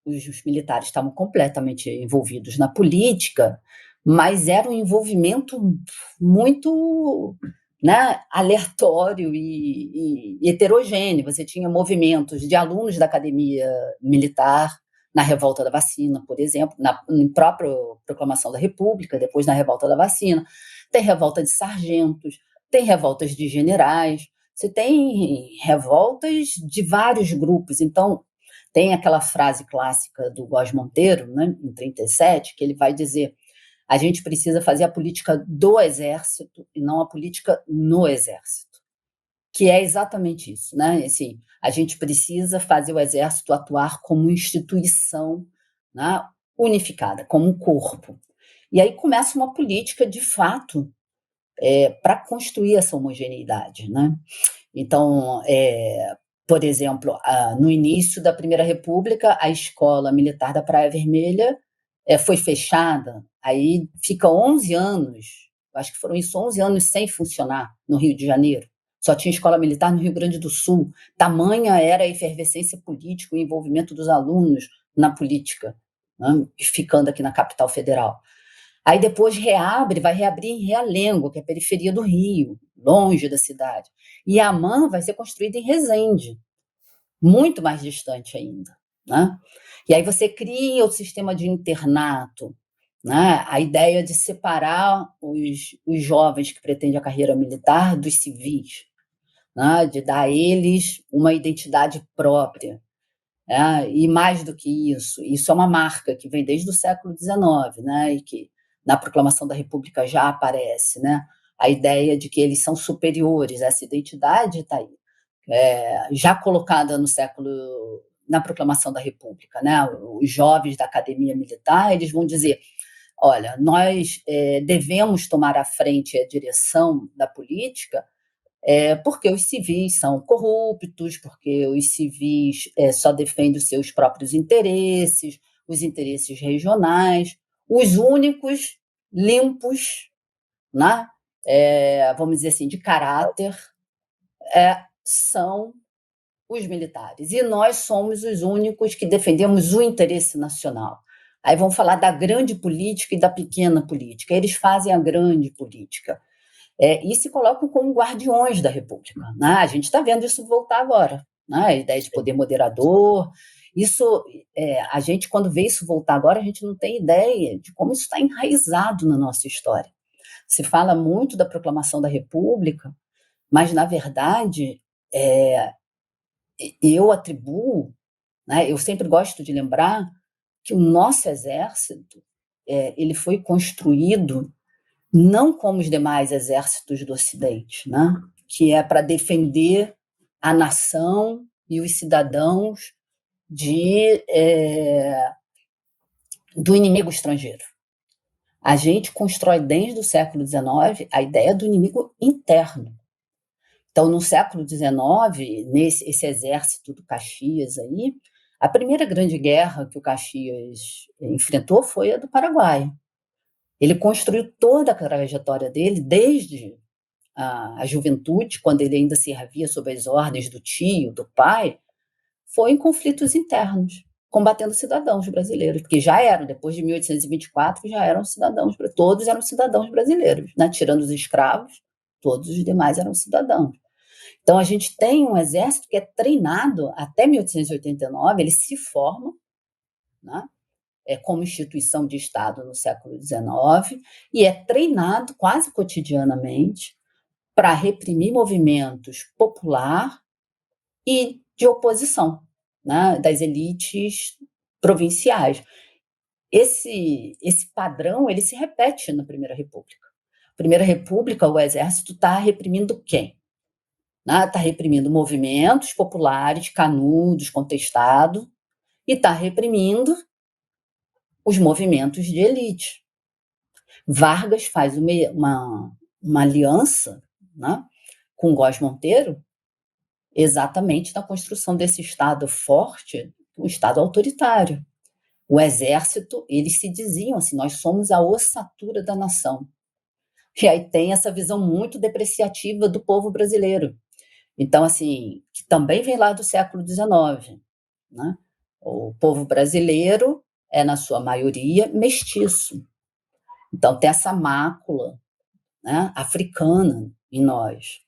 os militares estavam completamente envolvidos na política, mas era um envolvimento muito, né, aleatório e heterogêneo. Você tinha movimentos de alunos da academia militar na revolta da vacina, por exemplo, na própria proclamação da República, depois na revolta da vacina. Tem revolta de sargentos, tem revoltas de generais, você tem revoltas de vários grupos. Então, tem aquela frase clássica do Góes Monteiro, né, em 37, que ele vai dizer: a gente precisa fazer a política do Exército e não a política no Exército, que é exatamente isso, né? Assim, a gente precisa fazer o Exército atuar como instituição, né, unificada, como um corpo. E aí começa uma política, de fato, para construir essa homogeneidade, né? Então, por exemplo, no início da Primeira República, a Escola Militar da Praia Vermelha foi fechada, aí fica 11 anos, acho que foram isso, 11 anos sem funcionar no Rio de Janeiro. Só tinha escola militar no Rio Grande do Sul. Tamanha era a efervescência política, o envolvimento dos alunos na política, né, ficando aqui na capital federal. Aí depois vai reabrir em Realengo, que é a periferia do Rio, longe da cidade. E a AMAN vai ser construída em Resende, muito mais distante ainda, né? E aí você cria o sistema de internato, né? A ideia de separar os jovens que pretendem a carreira militar dos civis, né? De dar a eles uma identidade própria. E mais do que isso é uma marca que vem desde o século XIX, né? E que na Proclamação da República já aparece, né? A ideia de que eles são superiores, essa identidade está aí, já colocada na Proclamação da República, né? Os jovens da Academia Militar, eles vão dizer: olha, nós devemos tomar a frente e a direção da política, porque os civis são corruptos, porque os civis só defendem os seus próprios interesses, os interesses regionais, os únicos limpos, né? Vamos dizer assim, de caráter, são os militares. E nós somos os únicos que defendemos o interesse nacional. Aí vão falar da grande política e da pequena política. Eles fazem a grande política. E se colocam como guardiões da República, né? A gente está vendo isso voltar agora, né? A ideia de poder moderador. Isso, a gente, quando vê isso voltar agora, a gente não tem ideia de como isso está enraizado na nossa história. Se fala muito da proclamação da República, mas, na verdade, eu atribuo, né, eu sempre gosto de lembrar que o nosso exército ele foi construído não como os demais exércitos do Ocidente, né, que é para defender a nação e os cidadãos do inimigo estrangeiro. A gente constrói desde o século XIX a ideia do inimigo interno. Então, no século XIX, esse exército do Caxias aí, A primeira grande guerra que o Caxias enfrentou foi a do Paraguai. Ele construiu toda a trajetória dele, desde a juventude, quando ele ainda servia sob as ordens do tio, do pai, foi em conflitos internos, combatendo cidadãos brasileiros, porque já eram, depois de 1824, já eram cidadãos, todos eram cidadãos brasileiros, né? Tirando os escravos, todos os demais eram cidadãos. Então, a gente tem um exército que é treinado até 1889, ele se forma, né? Como instituição de Estado no século XIX, e é treinado quase cotidianamente para reprimir movimentos popular e de oposição, né, das elites provinciais. Esse padrão ele se repete na Primeira República. Primeira República, o exército está reprimindo quem? Está reprimindo movimentos populares, canudos, contestados, e está reprimindo os movimentos de elite. Vargas faz uma aliança, né, com Góes Monteiro, exatamente na construção desse Estado forte, um Estado autoritário. O exército, eles se diziam assim, nós somos a ossatura da nação. E aí tem essa visão muito depreciativa do povo brasileiro. Então, assim, que também vem lá do século XIX, né? O povo brasileiro é, na sua maioria, mestiço. Então, tem essa mácula, né, africana em nós.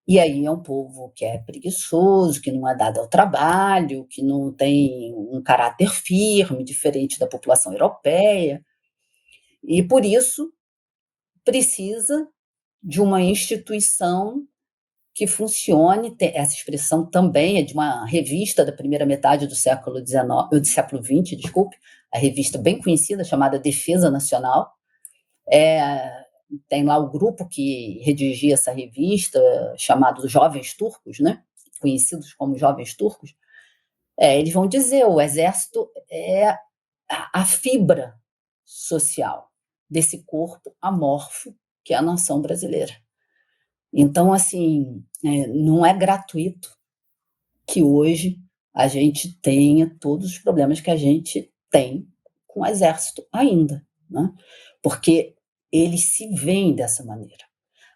E aí é um povo que é preguiçoso, que não é dado ao trabalho, que não tem um caráter firme, diferente da população europeia. E, por isso, precisa de uma instituição que funcione. Essa expressão também é de uma revista da primeira metade do século XX, desculpe, a revista bem conhecida, chamada Defesa Nacional. Tem lá o grupo que redigia essa revista, chamado Jovens Turcos, né? Conhecidos como Jovens Turcos. Eles vão dizer, o exército é a fibra social desse corpo amorfo que é a nação brasileira. Então, assim, não é gratuito que hoje a gente tenha todos os problemas que a gente tem com o exército ainda, né? Porque eles se veem dessa maneira.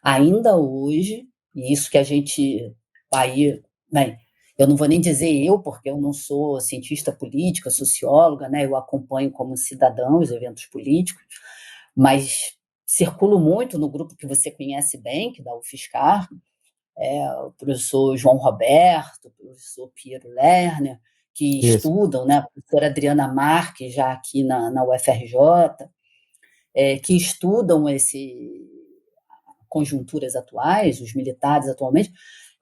Ainda hoje, e isso que a gente aí, bem, eu não vou nem dizer eu, porque eu não sou cientista política, socióloga, né? Eu acompanho como cidadão os eventos políticos, mas circulo muito no grupo que você conhece bem, que dá o UFSCar, o professor João Roberto, o professor Piero Lerner, que Isso. estudam, né? A professora Adriana Marques, já aqui na UFRJ, que estudam conjunturas atuais, os militares atualmente,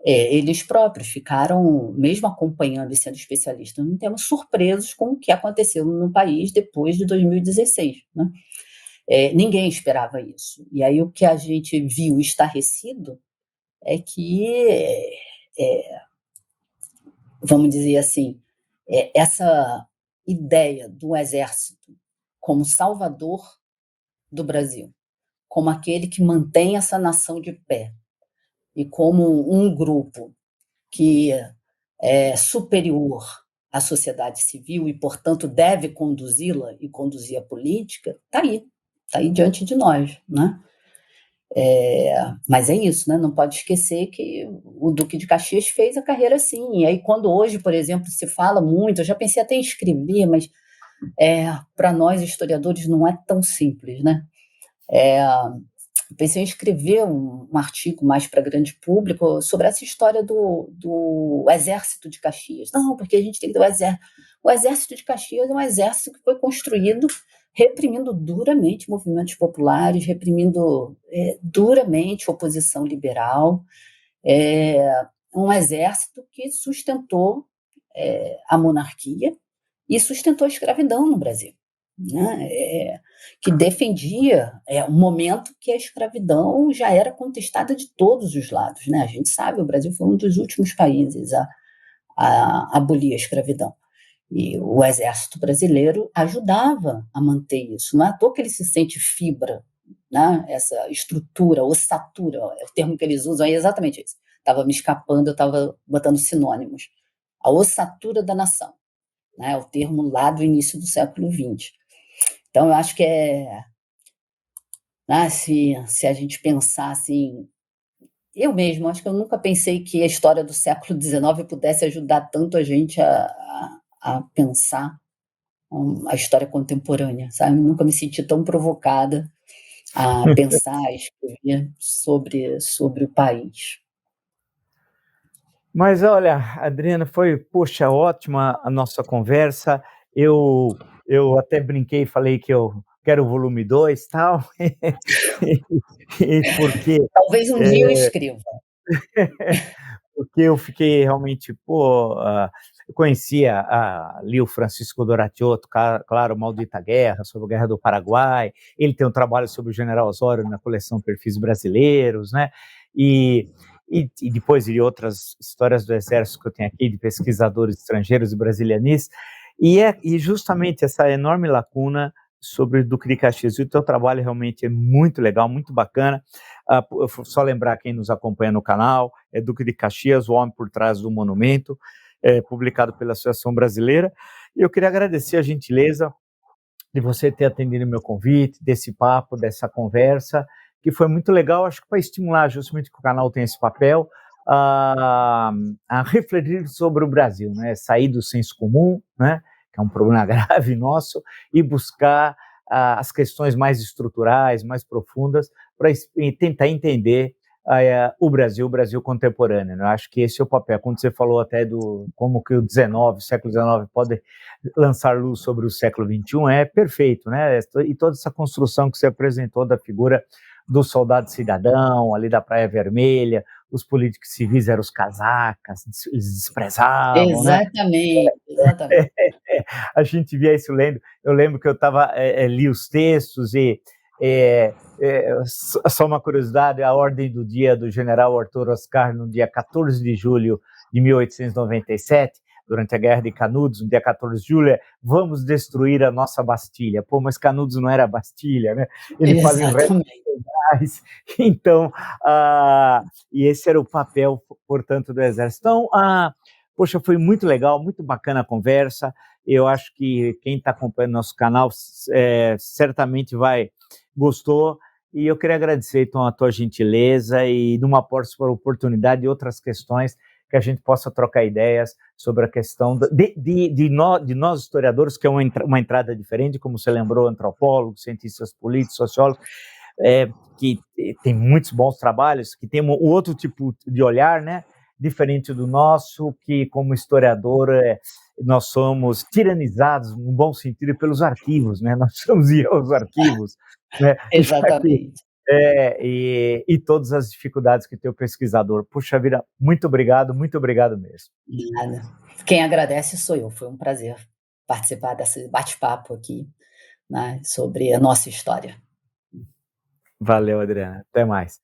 eles próprios ficaram, mesmo acompanhando e sendo especialistas no tema, surpresos com o que aconteceu no país depois de 2016, né? Ninguém esperava isso. E aí o que a gente viu estarrecido é que, vamos dizer assim, essa ideia do exército como salvador do Brasil, como aquele que mantém essa nação de pé, e como um grupo que é superior à sociedade civil e, portanto, deve conduzi-la e conduzir a política, está aí diante de nós, né? Mas é isso, né? Não pode esquecer que o Duque de Caxias fez a carreira assim. E aí, quando hoje, por exemplo, se fala muito, eu já pensei até em escrever, mas para nós historiadores não é tão simples, né? Pensei em escrever um artigo mais para grande público sobre essa história do Exército de Caxias. Não, porque a gente tem que ter o Exército. O Exército de Caxias é um exército que foi construído reprimindo duramente movimentos populares, reprimindo duramente oposição liberal. Um exército que sustentou a monarquia e sustentou a escravidão no Brasil, né? Que defendia um momento que a escravidão já era contestada de todos os lados, né? A gente sabe, o Brasil foi um dos últimos países a abolir a escravidão. E o exército brasileiro ajudava a manter isso. Não é à toa que ele se sente fibra, né? Essa estrutura, ossatura, é o termo que eles usam é exatamente isso. Estava me escapando, eu estava botando sinônimos. a ossatura da nação, né? O termo lá do início do século XX. Então, eu acho que né, se a gente pensar assim, eu mesmo, acho que eu nunca pensei que a história do século XIX pudesse ajudar tanto a gente a pensar a história contemporânea, sabe? Eu nunca me senti tão provocada a pensar, a escrever sobre o país. Mas olha, Adriana, foi, poxa, ótima a nossa conversa. Eu até brinquei, falei que eu quero o volume 2 tal, e porque Talvez um dia eu escreva. porque eu fiquei realmente, pô, eu conhecia ali o Francisco Doratiotto, claro, Maldita Guerra, sobre a Guerra do Paraguai, ele tem um trabalho sobre o General Osório na coleção Perfis Brasileiros, né, e depois de outras histórias do Exército que eu tenho aqui, de pesquisadores estrangeiros e brasilianistas, e justamente essa enorme lacuna sobre o Duque de Caxias, e o teu trabalho realmente é muito legal, muito bacana. Só lembrar quem nos acompanha no canal, é Duque de Caxias, O Homem por Trás do Monumento, publicado pela Associação Brasileira, e eu queria agradecer a gentileza de você ter atendido o meu convite, desse papo, dessa conversa, que foi muito legal, acho que para estimular justamente que o canal tem esse papel, a refletir sobre o Brasil, né? Sair do senso comum, né? Que é um problema grave nosso, e buscar as questões mais estruturais, mais profundas, para tentar entender o Brasil contemporâneo. Né? Eu acho que esse é o papel. Quando você falou até do como que o século XIX pode lançar luz sobre o século XXI, é perfeito, né? E toda essa construção que você apresentou da figura do soldado cidadão, ali da Praia Vermelha, os políticos civis eram os casacas, eles desprezavam, né? Exatamente. A gente via isso lendo. Eu lembro que eu li os textos e só uma curiosidade, a ordem do dia do general Arthur Oscar no dia 14 de julho de 1897, durante a Guerra de Canudos, no dia 14 de julho, vamos destruir a nossa Bastilha. Pô, mas Canudos não era Bastilha, né? Ele fala em Exatamente. então, e esse era o papel, portanto, do Exército. Então, poxa, foi muito legal, muito bacana a conversa. Eu acho que quem está acompanhando nosso canal certamente gostou. E eu queria agradecer, então, a tua gentileza e numa próxima oportunidade e outras questões que a gente possa trocar ideias sobre a questão de nós historiadores, que é uma entrada diferente, como você lembrou, antropólogos, cientistas políticos, sociólogos, que tem muitos bons trabalhos, que tem um outro tipo de olhar, né, diferente do nosso, que como historiador nós somos tiranizados, no bom sentido, pelos arquivos, né, nós precisamos ir aos arquivos, né, Exatamente. e todas as dificuldades que tem o pesquisador. Puxa vida, muito obrigado mesmo. Nada. Quem agradece sou eu, foi um prazer participar desse bate-papo aqui, né, sobre a nossa história. Valeu, Adriana. Até mais.